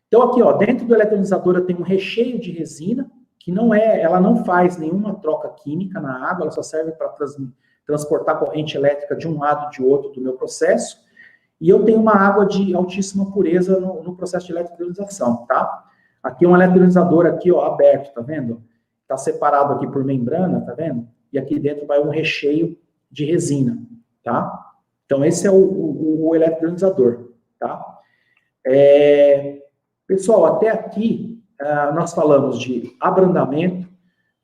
Então, aqui, ó, dentro do eletroionizador eu tenho um recheio de resina, que ela não faz nenhuma troca química na água, ela só serve para transportar corrente elétrica de um lado e de outro do meu processo, e eu tenho uma água de altíssima pureza no processo de eletroionização, tá? Aqui um eletroionizador aqui, ó, aberto, tá vendo? Tá separado aqui por membrana, tá vendo? E aqui dentro vai um recheio de resina, tá? Então, esse é o eletroionizador, tá? Pessoal, até aqui, nós falamos de abrandamento,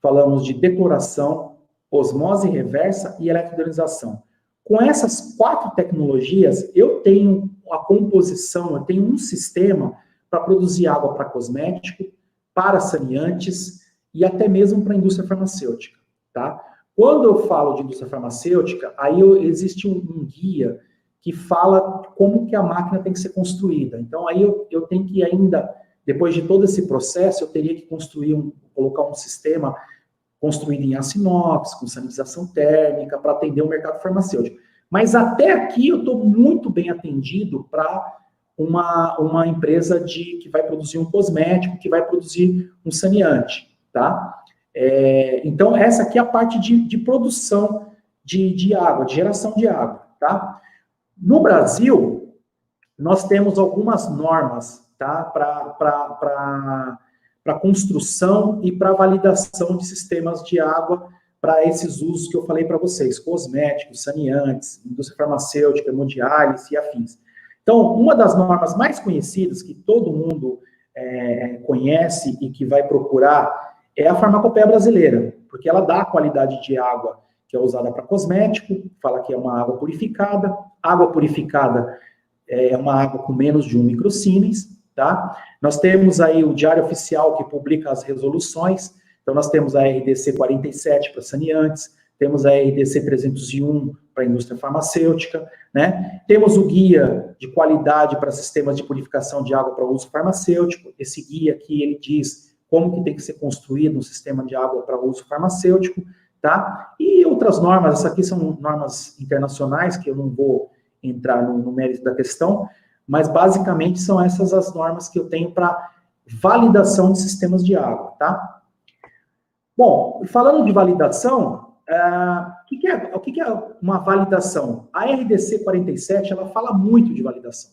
falamos de decloração, osmose reversa e eletroionização. Com essas 4 tecnologias, eu tenho a composição, eu tenho um sistema para produzir água para cosmético, para saneantes e até mesmo para a indústria farmacêutica, tá? Quando eu falo de indústria farmacêutica, aí existe um guia que fala como que a máquina tem que ser construída. Então, aí eu tenho que ainda, depois de todo esse processo, eu teria que colocar um sistema construído em aço inox, com sanitização térmica, para atender o mercado farmacêutico. Mas até aqui eu estou muito bem atendido para uma empresa que vai produzir um cosmético, que vai produzir um saneante, tá? Então, essa aqui é a parte de produção de água, de geração de água, tá? No Brasil, nós temos algumas normas, tá? Para construção e para validação de sistemas de água para esses usos que eu falei para vocês, cosméticos, saneantes, indústria farmacêutica, hemodiálise e afins. Então, uma das normas mais conhecidas, que todo mundo conhece e que vai procurar, é a farmacopeia brasileira, porque ela dá a qualidade de água que é usada para cosmético, fala que é uma água purificada. Água purificada é uma água com menos de 1 microsiemens, tá? Nós temos aí o Diário Oficial que publica as resoluções, então nós temos a RDC 47 para saneantes, temos a RDC 301 para a indústria farmacêutica, né? Temos o guia de qualidade para sistemas de purificação de água para uso farmacêutico. Esse guia aqui, ele diz como que tem que ser construído um sistema de água para uso farmacêutico, tá? E outras normas, essas aqui são normas internacionais, que eu não vou entrar no mérito da questão, mas basicamente são essas as normas que eu tenho para validação de sistemas de água, tá? Bom, falando de validação, o que é uma validação? A RDC 47, ela fala muito de validação,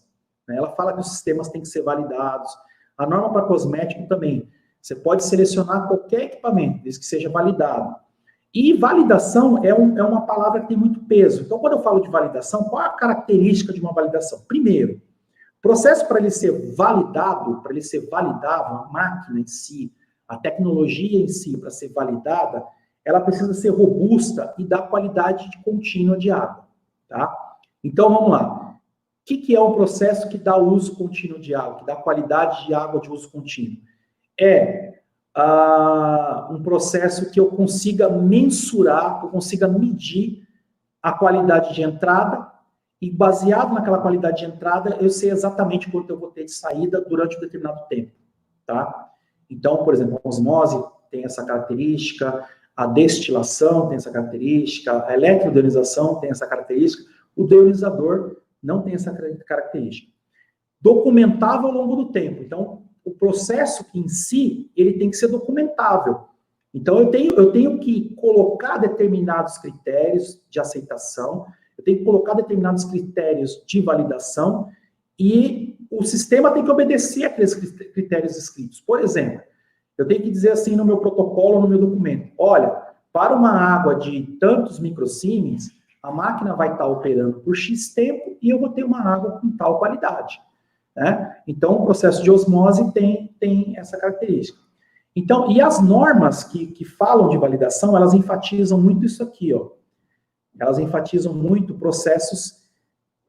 né? Ela fala que os sistemas têm que ser validados. A norma para cosmético também. Você pode selecionar qualquer equipamento, desde que seja validado. E validação é uma palavra que tem muito peso. Então, quando eu falo de validação, qual é a característica de uma validação? Primeiro, o processo para ele ser validado, para ele ser validável, a máquina em si, a tecnologia em si, para ser validada, ela precisa ser robusta e dar qualidade contínua de água, tá? Então, vamos lá. O que é um processo que dá uso contínuo de água, que dá qualidade de água de uso contínuo? É um processo que eu consiga mensurar, que eu consiga medir a qualidade de entrada e, baseado naquela qualidade de entrada, eu sei exatamente quanto eu vou ter de saída durante um determinado tempo, tá? Então, por exemplo, a osmose tem essa característica, a destilação tem essa característica, a eletrodionização tem essa característica, o deionizador não tem essa característica. Documentável ao longo do tempo. Então, o processo em si, ele tem que ser documentável. Então, eu tenho que colocar determinados critérios de aceitação, eu tenho que colocar determinados critérios de validação e o sistema tem que obedecer aqueles critérios escritos. Por exemplo, eu tenho que dizer assim no meu protocolo, no meu documento, olha, para uma água de tantos microsiemens, a máquina vai estar operando por X tempo e eu vou ter uma água com tal qualidade, né? Então, o processo de osmose tem essa característica. Então, e as normas que falam de validação, elas enfatizam muito isso aqui, ó. Elas enfatizam muito processos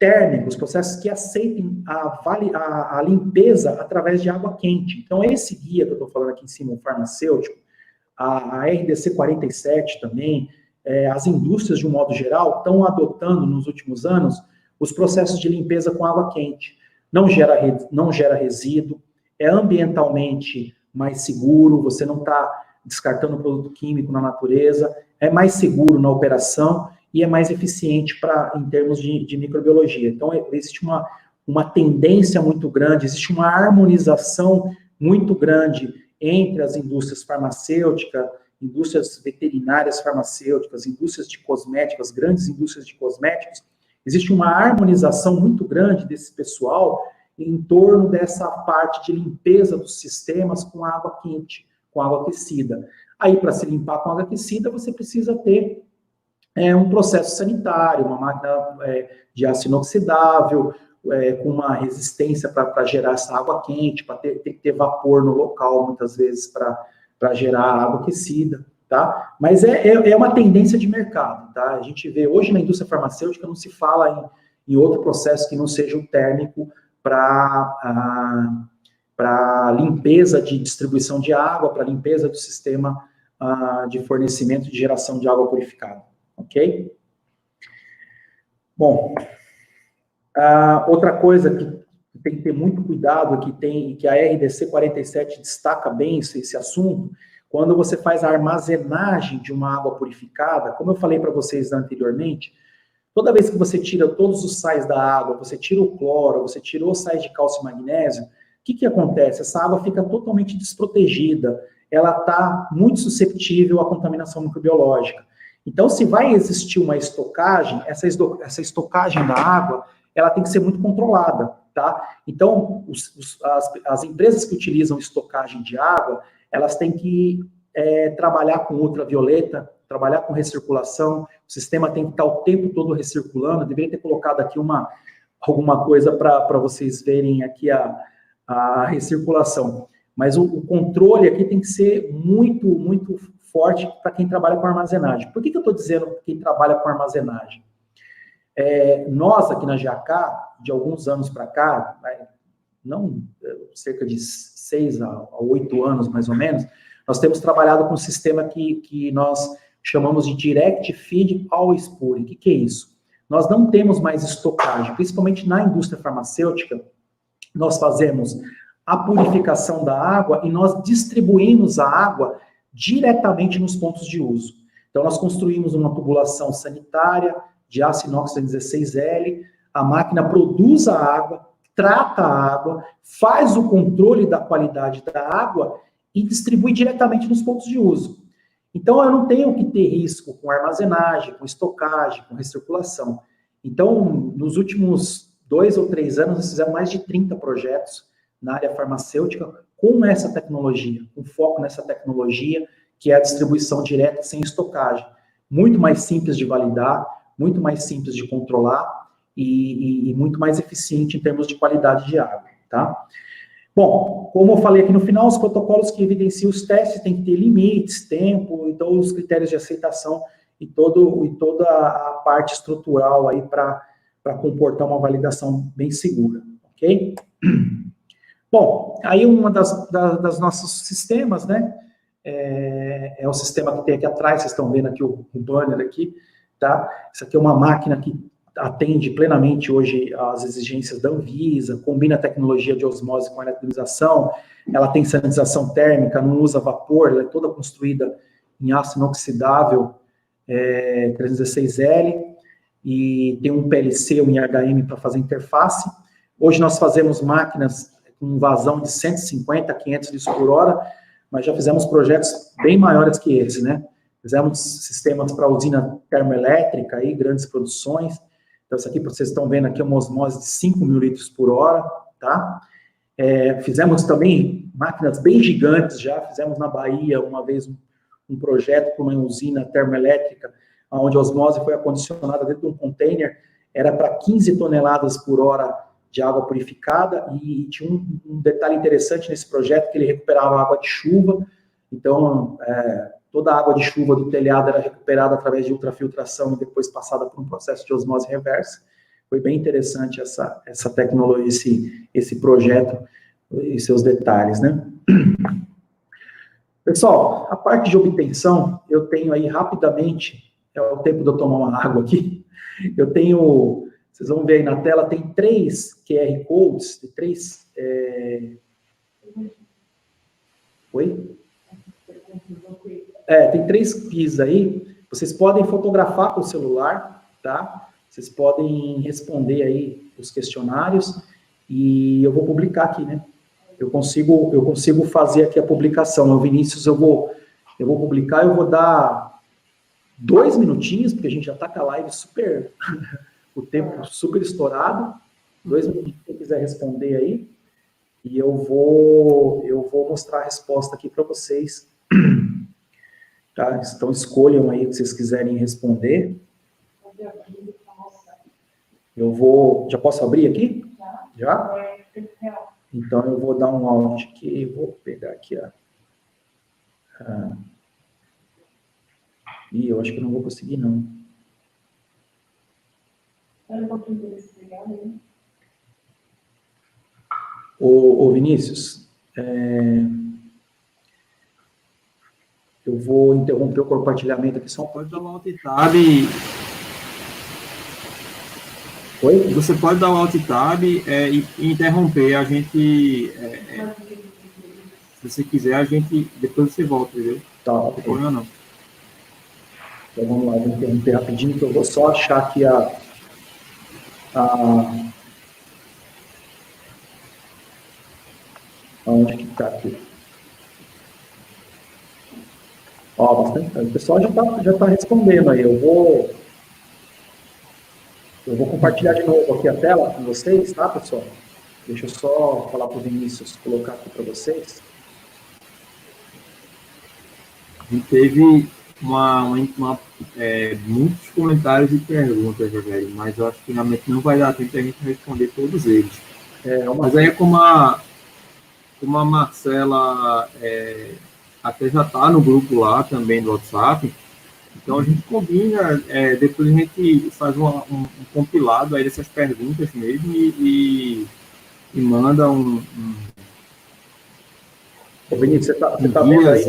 térmicos, processos que aceitem a limpeza através de água quente. Então, esse guia que eu estou falando aqui em cima, o farmacêutico, a RDC 47 também, as indústrias, de um modo geral, estão adotando, nos últimos anos, os processos de limpeza com água quente. Não gera resíduo, é ambientalmente mais seguro, você não está descartando produto químico na natureza, é mais seguro na operação e é mais eficiente em termos de microbiologia. Então, existe uma tendência muito grande, existe uma harmonização muito grande entre as indústrias farmacêuticas, indústrias veterinárias farmacêuticas, indústrias de cosméticos, grandes indústrias de cosméticos. Existe uma harmonização muito grande desse pessoal em torno dessa parte de limpeza dos sistemas com água quente, com água aquecida. Aí, para se limpar com água aquecida, você precisa ter um processo sanitário, uma máquina de aço inoxidável, com uma resistência para gerar essa água quente, tem que ter vapor no local, muitas vezes, para gerar água aquecida, tá? Mas é uma tendência de mercado, tá? A gente vê, hoje na indústria farmacêutica, não se fala em outro processo que não seja o térmico para limpeza de distribuição de água, para limpeza do sistema de fornecimento de geração de água purificada, ok? Bom, outra coisa que tem que ter muito cuidado, que a RDC 47 destaca bem esse assunto, quando você faz a armazenagem de uma água purificada, como eu falei para vocês anteriormente, toda vez que você tira todos os sais da água, você tira o cloro, você tirou os sais de cálcio e magnésio, o que acontece? Essa água fica totalmente desprotegida, ela está muito suscetível à contaminação microbiológica. Então, se vai existir uma estocagem, essa estocagem da água, ela tem que ser muito controlada, tá? Então, as empresas que utilizam estocagem de água, elas têm que trabalhar com ultravioleta, trabalhar com recirculação, o sistema tem que estar o tempo todo recirculando. Eu deveria ter colocado aqui alguma coisa para vocês verem aqui a recirculação. Mas o controle aqui tem que ser muito, muito forte para quem trabalha com armazenagem. Por que eu estou dizendo quem trabalha com armazenagem? Nós, aqui na GAK, de alguns anos para cá, cerca de 6 a 8 anos, mais ou menos, nós temos trabalhado com um sistema que nós chamamos de Direct Feed Always Pure. O que é isso? Nós não temos mais estocagem, principalmente na indústria farmacêutica, nós fazemos a purificação da água e nós distribuímos a água diretamente nos pontos de uso. Então, nós construímos uma tubulação sanitária de aço inox 16L, a máquina produz a água, trata a água, faz o controle da qualidade da água e distribui diretamente nos pontos de uso. Então, eu não tenho que ter risco com armazenagem, com estocagem, com recirculação. Então, nos últimos 2 ou 3 anos, nós fizemos mais de 30 projetos na área farmacêutica com essa tecnologia, com foco nessa tecnologia, que é a distribuição direta sem estocagem. Muito mais simples de validar, muito mais simples de controlar e muito mais eficiente em termos de qualidade de água, tá? Bom, como eu falei aqui no final, os protocolos que evidenciam os testes têm que ter limites, tempo, e todos os critérios de aceitação e toda a parte estrutural aí para comportar uma validação bem segura, ok? Bom, aí uma das nossos sistemas, né, é o sistema que tem aqui atrás, vocês estão vendo aqui o banner aqui, tá? Isso aqui é uma máquina que atende plenamente hoje às exigências da Anvisa, combina a tecnologia de osmose com a eletrolização, ela tem sanitização térmica, não usa vapor, ela é toda construída em aço inoxidável 316L, e tem um PLC, um IHM para fazer interface. Hoje nós fazemos máquinas com vazão de 150 a 500 litros por hora, mas já fizemos projetos bem maiores que esse, né? Fizemos sistemas para usina termoelétrica, aí, grandes produções. Então, isso aqui, vocês estão vendo aqui, é uma osmose de 5.000 litros por hora, tá? Fizemos também máquinas bem gigantes já, fizemos na Bahia, uma vez, um projeto para uma usina termoelétrica, onde a osmose foi acondicionada dentro de um container, era para 15 toneladas por hora de água purificada, e tinha um detalhe interessante nesse projeto, que ele recuperava água de chuva. Então, toda a água de chuva do telhado era recuperada através de ultrafiltração e depois passada por um processo de osmose reversa. Foi bem interessante essa tecnologia, esse projeto e seus detalhes, né? Pessoal, a parte de obtenção, eu tenho aí rapidamente, é o tempo de eu tomar uma água aqui, eu tenho, vocês vão ver aí na tela, tem 3 QR Codes, Oi? Tem 3 quiz aí, vocês podem fotografar com o celular, tá? Vocês podem responder aí os questionários e eu vou publicar aqui, né? Eu consigo fazer aqui a publicação. O Vinícius, eu vou publicar, eu vou dar 2 minutinhos, porque a gente já está com a live super, o tempo super estourado. 2 minutinhos, quem quiser responder aí. E eu vou mostrar a resposta aqui para vocês. Tá? Então, escolham aí o que vocês quiserem responder. Já posso abrir aqui? Já? Então, eu vou dar um alt aqui, vou pegar aqui eu acho que eu não vou conseguir, não. Ô Vinícius, eu vou interromper o compartilhamento aqui, só Pode dar um Alt Tab. Oi? Você pode dar o Alt Tab e interromper. A gente, se você quiser, a gente depois você volta, entendeu? Tá, não tem problema não. Então vamos lá, vou interromper rapidinho, que eu vou só achar aqui onde que está aqui. Ó, bastante, o pessoal já tá respondendo aí. Eu vou compartilhar de novo aqui a tela com vocês, tá, pessoal? Deixa eu só falar para o Vinícius colocar aqui para vocês. A gente teve muitos comentários e perguntas, Rogério, mas eu acho que realmente não vai dar tempo de a gente responder todos eles. Mas aí, como a Marcela até já está no grupo lá também do WhatsApp, então a gente combina, depois a gente faz um compilado aí dessas perguntas mesmo e manda Ô, Vinícius, você tá vendo aí?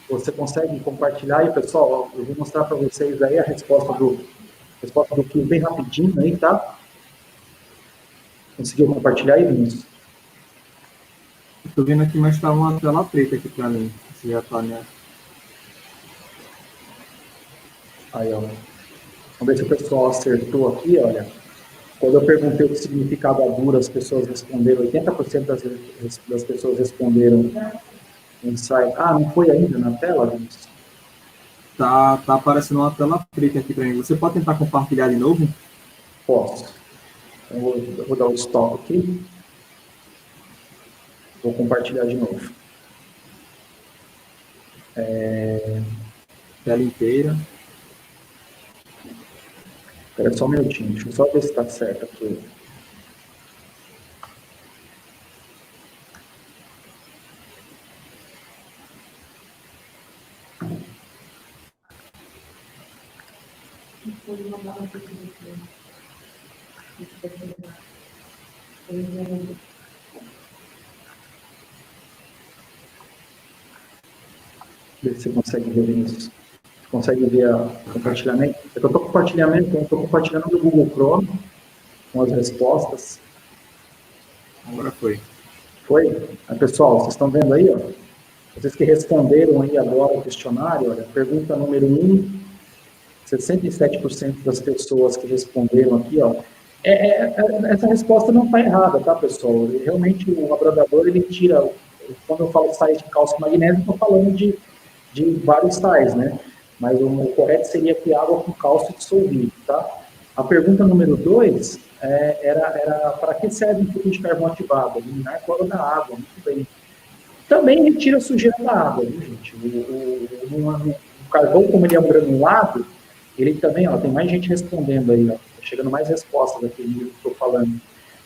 Você consegue compartilhar aí, pessoal? Eu vou mostrar para vocês aí a resposta do quiz bem rapidinho aí, tá? Conseguiu compartilhar aí, Vinícius? Estou vendo aqui, mas está uma tela preta aqui para mim. Você já está, né? Aí, ó. Vamos ver se o pessoal acertou aqui, olha. Quando eu perguntei o que significava dura, as pessoas responderam, 80% das pessoas responderam insight. Não foi ainda na tela, Vinícius? Tá aparecendo uma tela preta aqui para mim. Você pode tentar compartilhar de novo? Posso. Eu vou dar o stop aqui. Vou compartilhar de novo. Tela inteira. Espera só um minutinho. Deixa eu só ver se está certo aqui. Vê se você consegue ver isso. Consegue ver o compartilhamento? É que eu estou compartilhando no Google Chrome com as respostas. Agora foi. Foi? Pessoal, vocês estão vendo aí, ó? Vocês que responderam aí agora o questionário, olha, pergunta número 1, 67% das pessoas que responderam aqui, ó, essa resposta não está errada, tá, pessoal? Realmente, o abradador, ele tira, quando eu falo sais de cálcio e magnésio, estou falando de vários sais, né? Mas o correto seria que água com cálcio dissolvido, tá? A pergunta número 2 era para que serve um filtro de carvão ativado? Eliminar cloro da água, muito bem. Também retira a sujeira da água, viu, gente? O carvão, como ele é um granulado, ele também, ó, tem mais gente respondendo aí, ó, chegando mais respostas daquele que eu estou falando.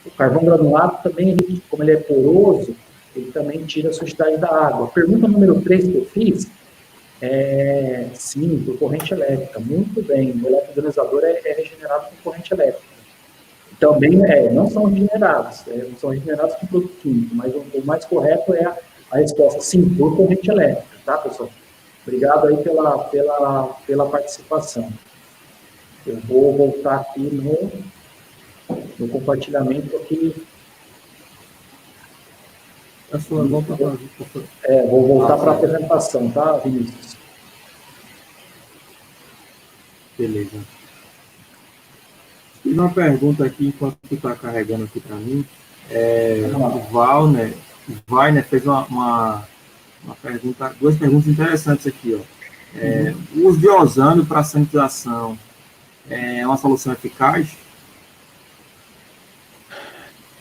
O carvão granulado também, como ele é poroso, ele também tira a sujidade da água. Pergunta número 3 que eu fiz, sim, por corrente elétrica, muito bem. O eletroionizador é regenerado por corrente elétrica. Também não são regenerados, não são regenerados com produto químico, mas o mais correto é a resposta sim, por corrente elétrica, tá, pessoal? Obrigado aí pela participação. Eu vou voltar aqui no compartilhamento aqui. Vou voltar para a apresentação, tá, Vinícius? Beleza. E uma pergunta aqui, enquanto tu está carregando aqui para mim, o Wagner fez uma pergunta, duas perguntas interessantes aqui, ó. O uso de ozônio para sanitização é uma solução eficaz?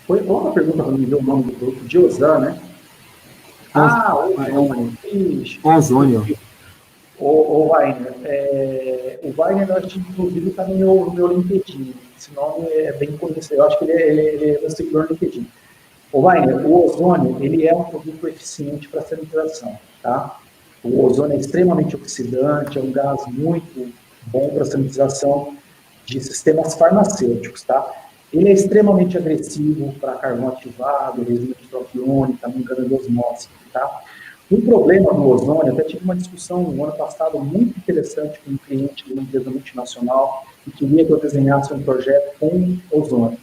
Foi uma pergunta para me ver o nome do produto, de ozônio, né? Ozônio. Ozônio. O Wagner, o Wagner, eu acho que inclusive está no meu LinkedIn. Esse nome é bem conhecido, eu acho que ele é meu seguidor no LinkedIn. O Wagner, o ozônio, ele é um produto eficiente para sanitização, tá? O ozônio é extremamente oxidante, é um gás muito bom para sanitização de sistemas farmacêuticos, tá? Ele é extremamente agressivo para carvão ativado, resina de troca iônica, membrana de osmose, tá? O problema do ozônio, até tive uma discussão no ano passado muito interessante com um cliente de uma empresa multinacional que queria que eu desenhasse um projeto com ozônio.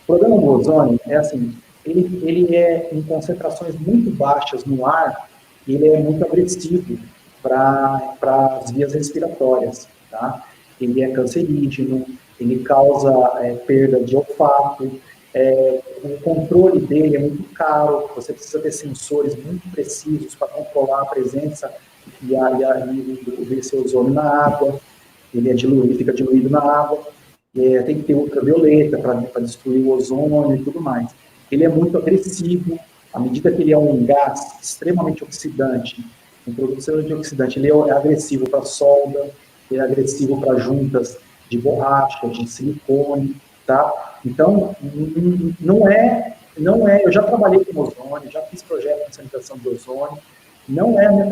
O problema do ozônio é assim, ele é em concentrações muito baixas no ar, ele é muito agressivo para as vias respiratórias, tá? Ele é cancerígeno, ele causa perda de olfato, o controle dele é muito caro, você precisa ter sensores muito precisos para controlar a presença desse ozônio na água, ele fica diluído na água, tem que ter ultravioleta para destruir o ozônio e tudo mais. Ele é muito agressivo, à medida que ele é um gás extremamente oxidante, um produto extremamente oxidante, ele é agressivo para solda, ele é agressivo para juntas de borracha, de silicone, tá? Então, não é, eu já trabalhei com ozônio, já fiz projeto de sanitização de ozônio, não é a minha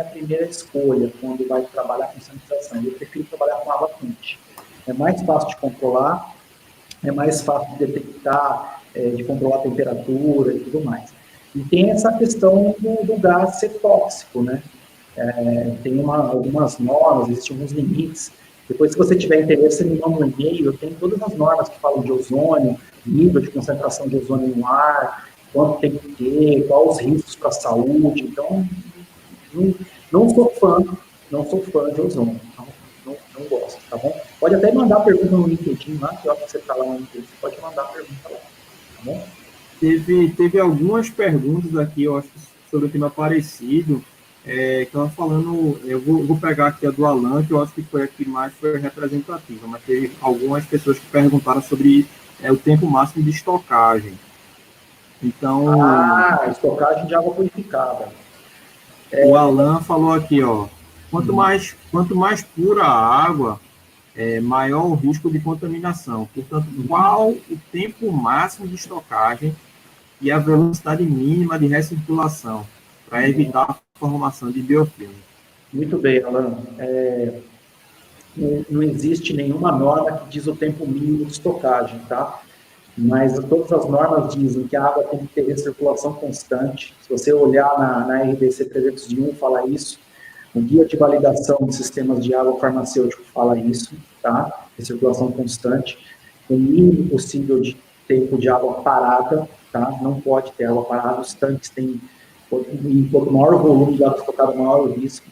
primeira escolha quando vai trabalhar com sanitização. Eu prefiro trabalhar com água quente. É mais fácil de controlar, é mais fácil de detectar, de controlar a temperatura e tudo mais. E tem essa questão do gás ser tóxico, né? Tem algumas normas, existem alguns limites. Depois, se você tiver interesse, você me manda um e-mail, eu tenho todas as normas que falam de ozônio, nível de concentração de ozônio no ar, quanto tem que ter, quais os riscos para a saúde. Então, não sou fã de ozônio, não gosto, tá bom? Pode até mandar pergunta no LinkedIn lá, que eu acho que você está lá no LinkedIn, você pode mandar pergunta lá, tá bom? Teve algumas perguntas aqui, eu acho, sobre o tema parecido, que estava falando, eu vou pegar aqui a do Alan, que eu acho que foi a que mais foi representativa, mas teve algumas pessoas que perguntaram sobre o tempo máximo de estocagem. Então... estocagem de água purificada. O Alan falou aqui, ó, quanto mais pura a água, maior o risco de contaminação. Portanto, qual o tempo máximo de estocagem e a velocidade mínima de recirculação para evitar a formação de biofilme? Muito bem, Alan. Não existe nenhuma norma que diz o tempo mínimo de estocagem, tá? Mas todas as normas dizem que a água tem que ter recirculação constante. Se você olhar na RDC 301, fala isso. O Guia de Validação de Sistemas de Água Farmacêutico fala isso, tá? Recirculação constante. O mínimo possível de tempo de água parada, tá? Não pode ter água parada. Os tanques têm, quanto maior o volume de água estocada, maior o risco.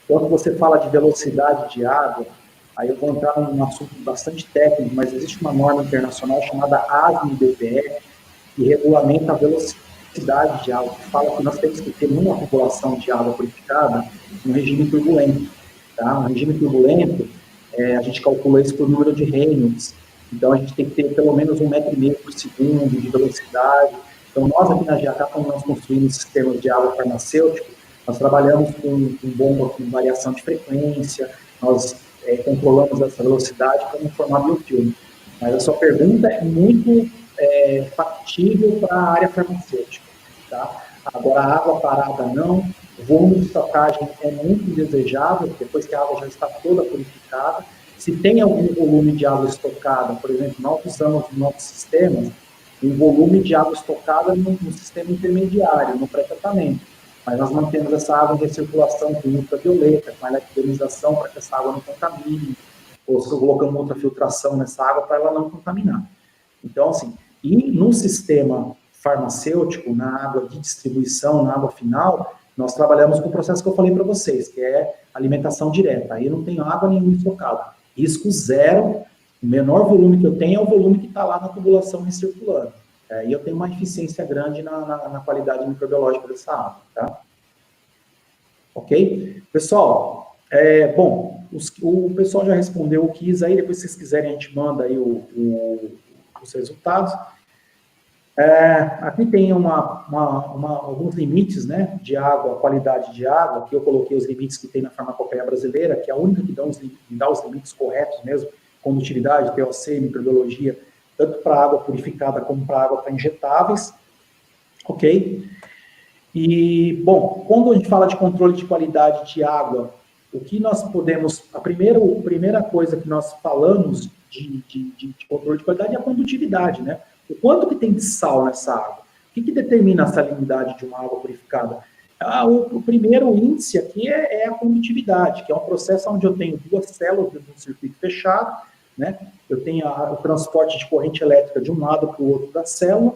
Quando você fala de velocidade de água, aí eu vou entrar num assunto bastante técnico, mas existe uma norma internacional chamada ASME-BPE, que regulamenta a velocidade de água, que fala que nós temos que ter uma população de água purificada no regime turbulento. Tá? No regime turbulento, a gente calcula isso por número de Reynolds, então a gente tem que ter pelo menos 1,5 metro por segundo de velocidade. Então nós aqui na GAK, quando nós construímos sistemas de água farmacêutico, nós trabalhamos com bomba com variação de frequência, nós controlamos essa velocidade para não formar biofilme. Mas a sua pergunta é muito factível para a área farmacêutica. Tá? Agora, a água parada não, o volume de estocagem é muito indesejável, depois que a água já está toda purificada. se tem algum volume de água estocada, por exemplo, nós usamos nos nossos sistemas um volume de água estocada no sistema intermediário, no pré-tratamento. Mas nós mantemos essa água em recirculação com ultravioleta, com electronização para que essa água não contamine, ou colocamos ultrafiltração nessa água para ela não contaminar. Então, assim, e no sistema farmacêutico, na água de distribuição, na água final, nós trabalhamos com o processo que eu falei para vocês, que é alimentação direta. Aí eu não tenho água nenhuma estocada. Risco zero, o menor volume que eu tenho é o volume que está lá na tubulação recirculando. E eu tenho uma eficiência grande na qualidade microbiológica dessa água, tá? Ok? Pessoal, bom, o pessoal já respondeu o quiz aí, depois se vocês quiserem a gente manda aí os resultados. Aqui tem alguns limites, né, de água, qualidade de água. Aqui eu coloquei os limites que tem na farmacopeia brasileira, que é a única que dá os limites corretos mesmo, condutividade, TOC, microbiologia, tanto para água purificada como para água para injetáveis, ok? E, bom, quando a gente fala de controle de qualidade de água, o que nós podemos, a primeira coisa que nós falamos de controle de qualidade é a condutividade, né? O quanto que tem de sal nessa água? O que determina a salinidade de uma água purificada? O primeiro índice aqui é a condutividade, que é um processo onde eu tenho duas células dentro de um circuito fechado, né? Eu tenho o transporte de corrente elétrica de um lado para o outro da célula.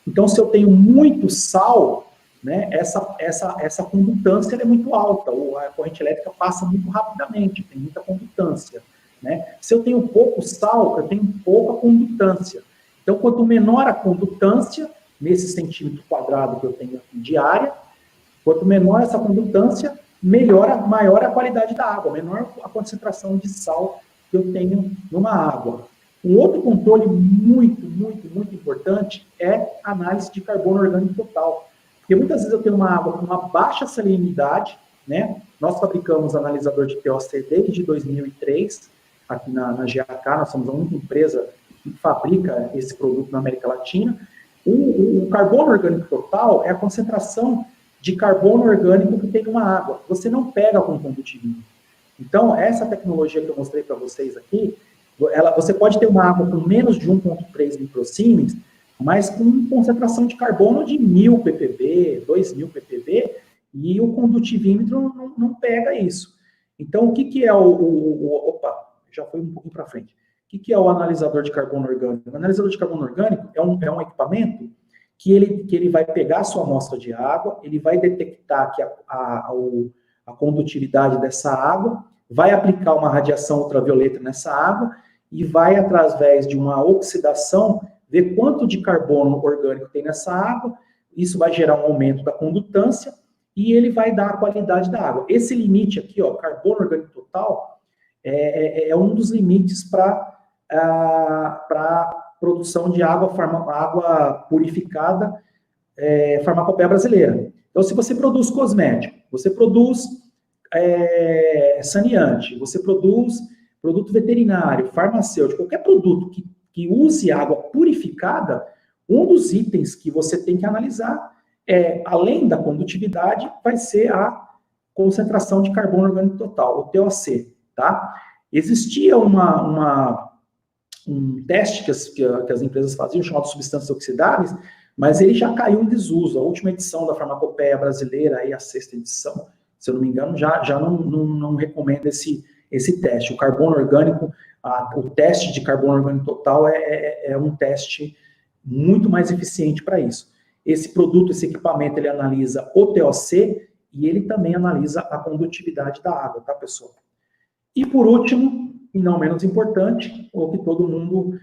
Então, se eu tenho muito sal, né, essa condutância é muito alta, a corrente elétrica passa muito rapidamente, tem muita condutância, né? Se eu tenho pouco sal, eu tenho pouca condutância. Então, quanto menor a condutância, nesse centímetro quadrado que eu tenho aqui de área, quanto menor essa condutância, maior a qualidade da água, menor a concentração de sal que eu tenho numa água. Um outro controle muito importante é a análise de carbono orgânico total. Porque muitas vezes eu tenho uma água com uma baixa salinidade, né? Nós fabricamos analisador de TOC desde 2003, aqui na GAK, nós somos a única empresa que fabrica esse produto na América Latina. O carbono orgânico total é a concentração de carbono orgânico que tem numa água. Você não pega com condutivismo. Então, essa tecnologia que eu mostrei para vocês aqui, você pode ter uma água com menos de 1,3 microsiemens, mas com concentração de carbono de 1.000 ppb, 2.000 ppb, e o condutivímetro não pega isso. Então, o que é opa, já foi um pouquinho para frente. O que é o analisador de carbono orgânico? O analisador de carbono orgânico é um equipamento que ele vai pegar a sua amostra de água, ele vai detectar que a condutividade dessa água, vai aplicar uma radiação ultravioleta nessa água e vai, através de uma oxidação, ver quanto de carbono orgânico tem nessa água. Isso vai gerar um aumento da condutância e ele vai dar a qualidade da água. Esse limite aqui, ó, carbono orgânico total, é um dos limites para produção de água purificada, farmacopeia brasileira. Então, se você produz cosmético, você produz saneante, você produz produto veterinário, farmacêutico, qualquer produto que use água purificada, um dos itens que você tem que analisar além da condutividade, vai ser a concentração de carbono orgânico total, o TOC, tá? Existia um teste que as empresas faziam, chamado substâncias oxidáveis, mas ele já caiu em desuso. A última edição da farmacopeia brasileira, aí a 6ª edição, se eu não me engano, já não recomenda esse teste. O carbono orgânico, o teste de carbono orgânico total é um teste muito mais eficiente para isso. Esse produto, esse equipamento, ele analisa o TOC e ele também analisa a condutividade da água, tá, pessoal? E por último, e não menos importante, o que todo mundo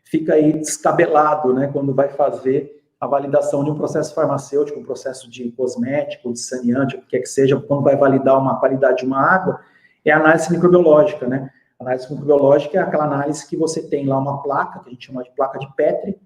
fica aí descabelado, né, quando vai fazer a validação de um processo farmacêutico, um processo de cosmético, de saneante, o que quer que seja, quando vai validar uma qualidade de uma água, é a análise microbiológica, né? A análise microbiológica é aquela análise que você tem lá uma placa, que a gente chama de placa de Petri,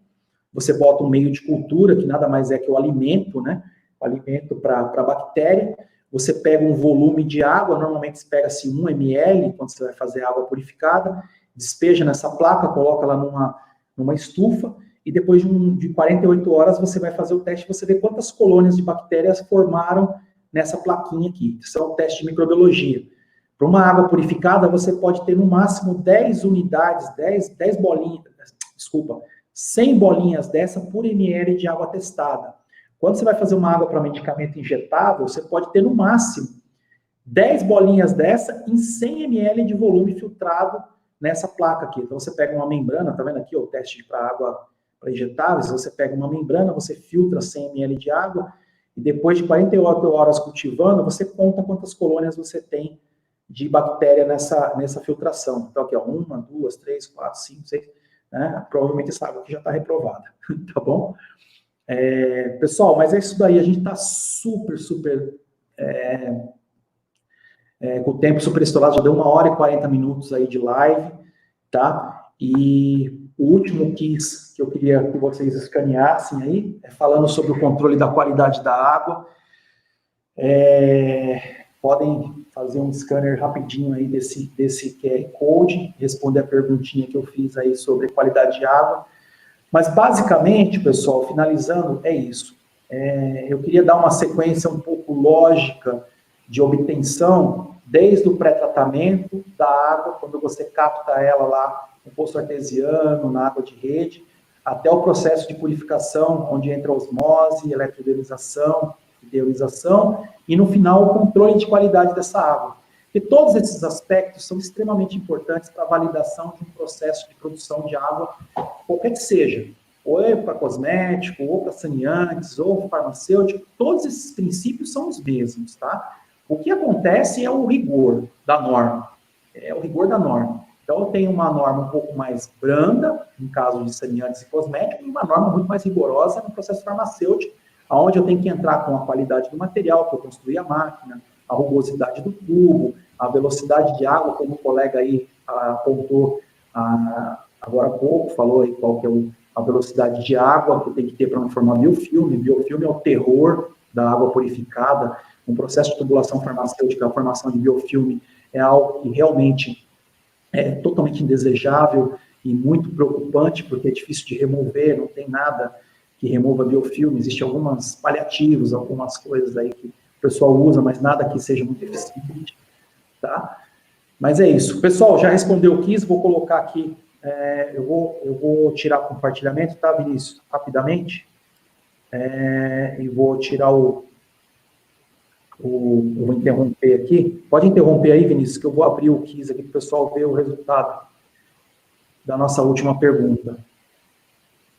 você bota um meio de cultura, que nada mais é que o alimento, né? O alimento para a bactéria. Você pega um volume de água, normalmente se pega-se 1 ml, quando você vai fazer água purificada, despeja nessa placa, coloca lá numa estufa, e depois de 48 horas você vai fazer o teste, você vê quantas colônias de bactérias formaram nessa plaquinha aqui. Isso é um teste de microbiologia. Para uma água purificada, você pode ter no máximo 10 unidades, 10 bolinhas, desculpa, 100 bolinhas dessa por ml de água testada. Quando você vai fazer uma água para medicamento injetável, você pode ter no máximo 10 bolinhas dessa em 100 ml de volume filtrado nessa placa aqui. Então, você pega uma membrana, tá vendo aqui o teste para água para injetáveis, você pega uma membrana, você filtra 100 ml de água, e depois de 48 horas cultivando, você conta quantas colônias você tem de bactéria nessa filtração. Então, aqui, ó, 1, 2, 3, 4, 5, 6, né? Provavelmente essa água aqui já está reprovada, tá bom? Pessoal, mas é isso daí, a gente está super com o tempo super estourado, já deu 1 hora e 40 minutos aí de live, tá? E o último quiz que eu queria que vocês escaneassem aí, é falando sobre o controle da qualidade da água. Podem fazer um scanner rapidinho aí desse QR Code, responder a perguntinha que eu fiz aí sobre qualidade de água. Mas, basicamente, pessoal, finalizando, é isso. Eu queria dar uma sequência um pouco lógica de obtenção, desde o pré-tratamento da água, quando você capta ela lá no poço artesiano, na água de rede, até o processo de purificação, onde entra osmose, eletrodeonização, e no final o controle de qualidade dessa água. E todos esses aspectos são extremamente importantes para a validação de um processo de produção de água, qualquer que seja, ou para cosmético, ou para saneantes, ou farmacêutico, todos esses princípios são os mesmos, tá? O que acontece é o rigor da norma, Então, eu tenho uma norma um pouco mais branda, no caso de saneantes e cosméticos, e uma norma muito mais rigorosa no processo farmacêutico, onde eu tenho que entrar com a qualidade do material que eu construí a máquina, a rugosidade do tubo, a velocidade de água, como o colega aí apontou agora há pouco, falou aí qual que é a velocidade de água que tem que ter para não formar biofilme. Biofilme é o terror da água purificada. Um processo de tubulação farmacêutica, a formação de biofilme é algo que realmente é totalmente indesejável e muito preocupante, porque é difícil de remover, não tem nada que remova biofilme, existem alguns paliativos, algumas coisas aí que o pessoal usa, mas nada que seja muito eficiente, tá? Mas é isso. Pessoal, já respondeu o quiz, vou colocar aqui, eu vou tirar o compartilhamento, tá, Vinícius? Rapidamente. E vou tirar eu vou interromper aqui. Pode interromper aí, Vinícius, que eu vou abrir o quiz aqui para o pessoal ver o resultado da nossa última pergunta.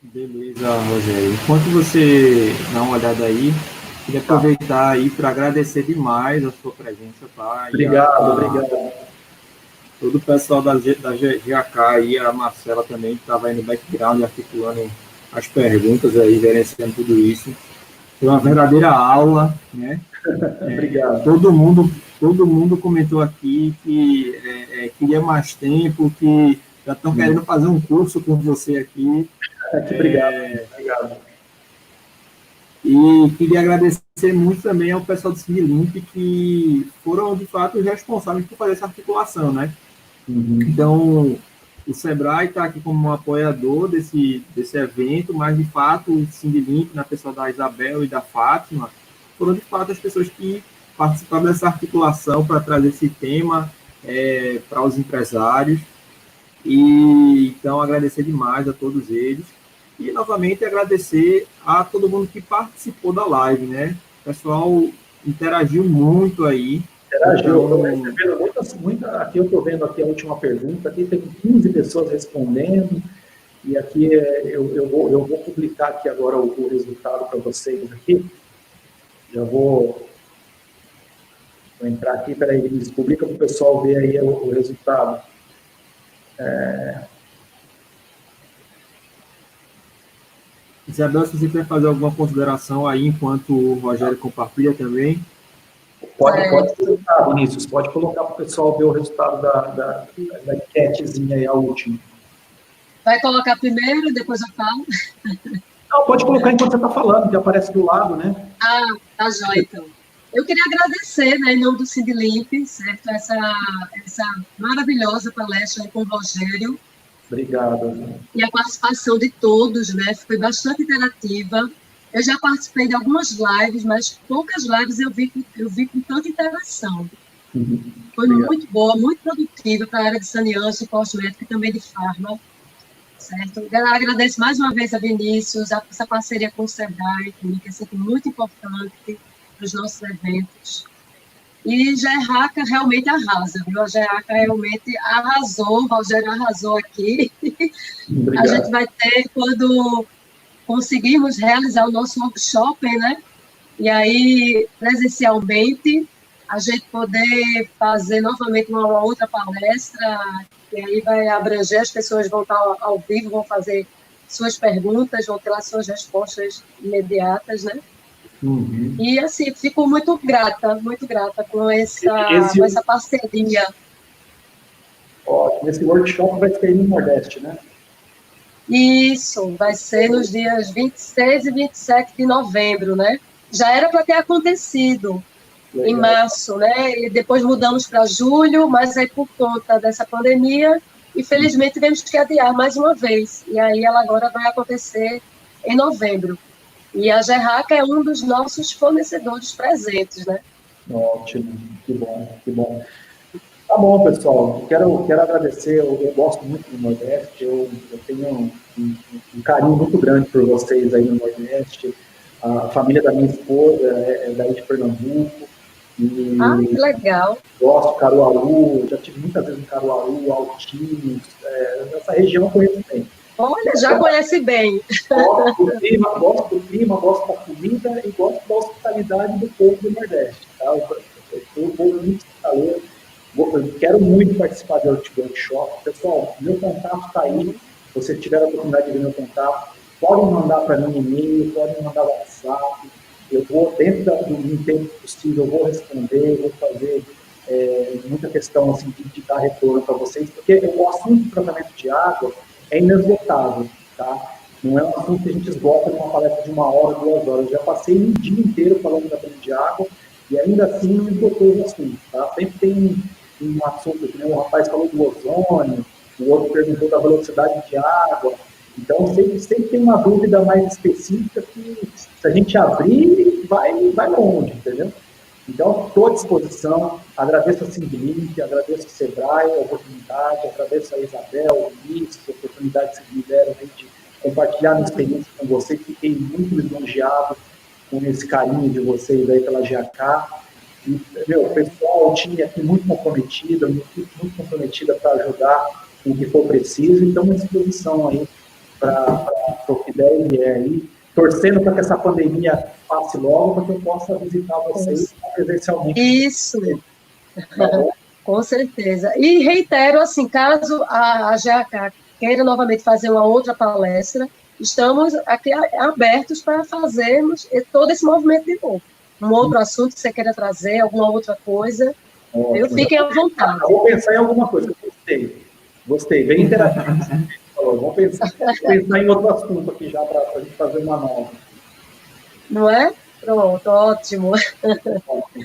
Beleza, Rogério. Enquanto você dá uma olhada aí, queria aproveitar aí para agradecer demais a sua presença, tá? Obrigado. Todo o pessoal da GAK aí, a Marcela também, que estava aí no background, articulando as perguntas aí, gerenciando tudo isso. Foi uma verdadeira aula, né? Obrigado. Todo mundo comentou aqui que queria mais tempo, que já estão querendo fazer um curso com você aqui. Obrigado. E queria agradecer muito também ao pessoal do Sindlimp, que foram, de fato, os responsáveis por fazer essa articulação, né? Uhum. Então, o Sebrae está aqui como um apoiador desse evento, mas, de fato, o Sindlimp, na pessoa da Isabel e da Fátima, foram, de fato, as pessoas que participaram dessa articulação para trazer esse tema para os empresários. E, então, agradecer demais a todos eles. E, novamente, agradecer a todo mundo que participou da live, né? O pessoal interagiu muito aí. Eu estou recebendo muitas. Aqui eu estou vendo aqui a última pergunta. Aqui tem 15 pessoas respondendo. E aqui eu vou publicar aqui agora o resultado para vocês aqui. Já vou entrar aqui. Peraí, eles publicam para o pessoal ver aí o resultado. Isabel, se você quer fazer alguma consideração aí, enquanto o Rogério compartilha também. Pode colocar, Vinícius, pode colocar para o pessoal ver o resultado da enquetezinha aí, a última. Vai colocar primeiro, depois eu falo? Não, pode colocar enquanto você está falando, que aparece do lado, né? Ah, tá jóia, então. Eu queria agradecer, né, em nome do Sindlimp, certo, essa maravilhosa palestra com o Rogério. Obrigado. E a participação de todos, né, foi bastante interativa. Eu já participei de algumas lives, mas poucas lives eu vi com tanta interação. Foi muito boa, muito produtiva para a área de saneamento, de cosmética e também de farma. Certo? Eu agradeço mais uma vez a Vinícius, essa parceria com o SEBRAE, que é sempre muito importante para os nossos eventos. E Gerraca realmente arrasa, viu? A Gerraca realmente arrasou, o Rogério arrasou aqui. Obrigado. A gente vai ter, quando conseguirmos realizar o nosso workshop, né? E aí, presencialmente, a gente poder fazer novamente uma outra palestra, e aí vai abranger, as pessoas vão estar ao vivo, vão fazer suas perguntas, vão ter lá suas respostas imediatas, né? E, assim, fico muito grata com essa parceria. Ótimo, esse workshop vai ser no Nordeste, né? Isso, vai ser nos dias 26 e 27 de novembro, né? Já era para ter acontecido em março, né? E depois mudamos para julho, mas aí por conta dessa pandemia, infelizmente tivemos que adiar mais uma vez. E aí ela agora vai acontecer em novembro. E a Gerraca é um dos nossos fornecedores presentes, né? Ótimo, que bom, que bom. Tá bom, pessoal, quero agradecer, eu gosto muito do Nordeste, eu tenho um carinho muito grande por vocês aí no Nordeste, a família da minha esposa é daí de Pernambuco, e que legal. Gosto de Caruaru, já tive muitas vezes em Caruaru, Altinhos, essa região eu conheço bem. Olha, já conhece bem. Gosto do clima, gosto da comida e gosto da hospitalidade do povo do Nordeste. Tá? Eu sou um povo muito hospitaleiro, eu quero muito participar de workshop. Pessoal, meu contato está aí. Se você tiver a oportunidade de ver meu contato, podem mandar para mim e-mail, podem mandar WhatsApp. Eu vou, dentro do tempo possível, eu vou responder, vou fazer muita questão assim, de dar retorno para vocês, porque o assunto do tratamento de água é inesgotável, tá? Não é um assunto que a gente esgota numa palestra de 1 hora, 2 horas. Eu já passei um dia inteiro falando de tratamento de água e ainda assim não esgotou o assunto, tá? Sempre tem um assunto, que o rapaz falou do ozônio, o outro perguntou da velocidade de água. Então, sempre tem uma dúvida mais específica que, se a gente abrir, vai longe, entendeu? Então, estou à disposição, agradeço a Simblink, agradeço a SEBRAE, a oportunidade, agradeço a Isabel, o Vinícius, a oportunidade que vocês me deram de compartilhar minha experiência com vocês. Fiquei muito lisonjeado com esse carinho de vocês aí pela GAK. E, o pessoal, o time aqui muito comprometido, muito comprometida para ajudar com o que for preciso, então, à disposição aí para o que der e vier aí, torcendo para que essa pandemia passe logo, para que eu possa visitar vocês presencialmente. Isso, com certeza. E reitero, assim, caso a GAK queira novamente fazer uma outra palestra, estamos aqui abertos para fazermos todo esse movimento de novo. Um outro assunto que você queira trazer, alguma outra coisa, fiquem à vontade. Eu vou pensar em alguma coisa que eu gostei, bem interativo. Vamos pensar em outro assunto aqui já para a gente fazer uma nova. Não é? Pronto, ótimo.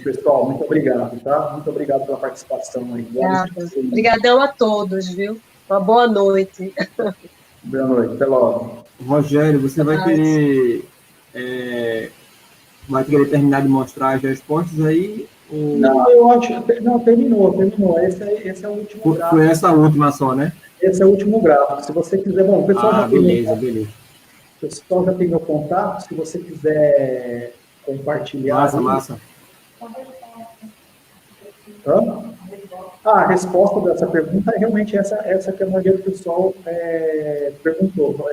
Pessoal, muito obrigado, tá? Muito obrigado pela participação aí. Obrigadão a todos, viu? Uma boa noite. Boa noite, até logo. Rogério, você vai querer terminar de mostrar as respostas aí? Ou... Não, eu acho. Não, terminou. Esse é o último gráfico. Foi essa última só, né? Esse é o último gráfico. Se você quiser, bom, o pessoal já beleza. O pessoal já tem meu contato. Se você quiser compartilhar. Massa. A resposta dessa pergunta é realmente essa que a maioria do pessoal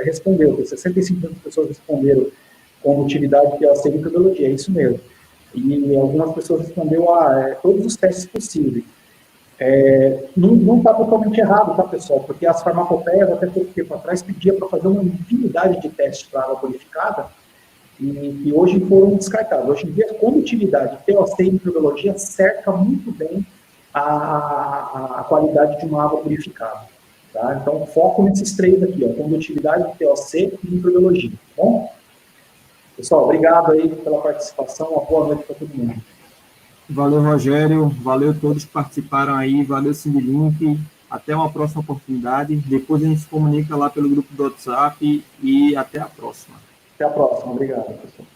respondeu. 65% das pessoas responderam com utilidade de POC e microbiologia, é isso mesmo. E algumas pessoas responderam todos os testes possíveis. Não está totalmente errado, tá, pessoal? Porque as farmacopeias, até pouco tempo atrás, pediam para fazer uma infinidade de testes para água purificada e hoje foram descartados. Hoje em dia, a condutividade, POC e microbiologia cerca muito bem a qualidade de uma água purificada. Tá? Então, foco nesses 3 aqui, condutividade, POC e microbiologia. Tá bom? Pessoal, obrigado aí pela participação. Uma boa noite para todo mundo. Valeu, Rogério. Valeu a todos que participaram aí. Valeu, Simblink. Até uma próxima oportunidade. Depois a gente se comunica lá pelo grupo do WhatsApp e até a próxima. Até a próxima. Obrigado, pessoal.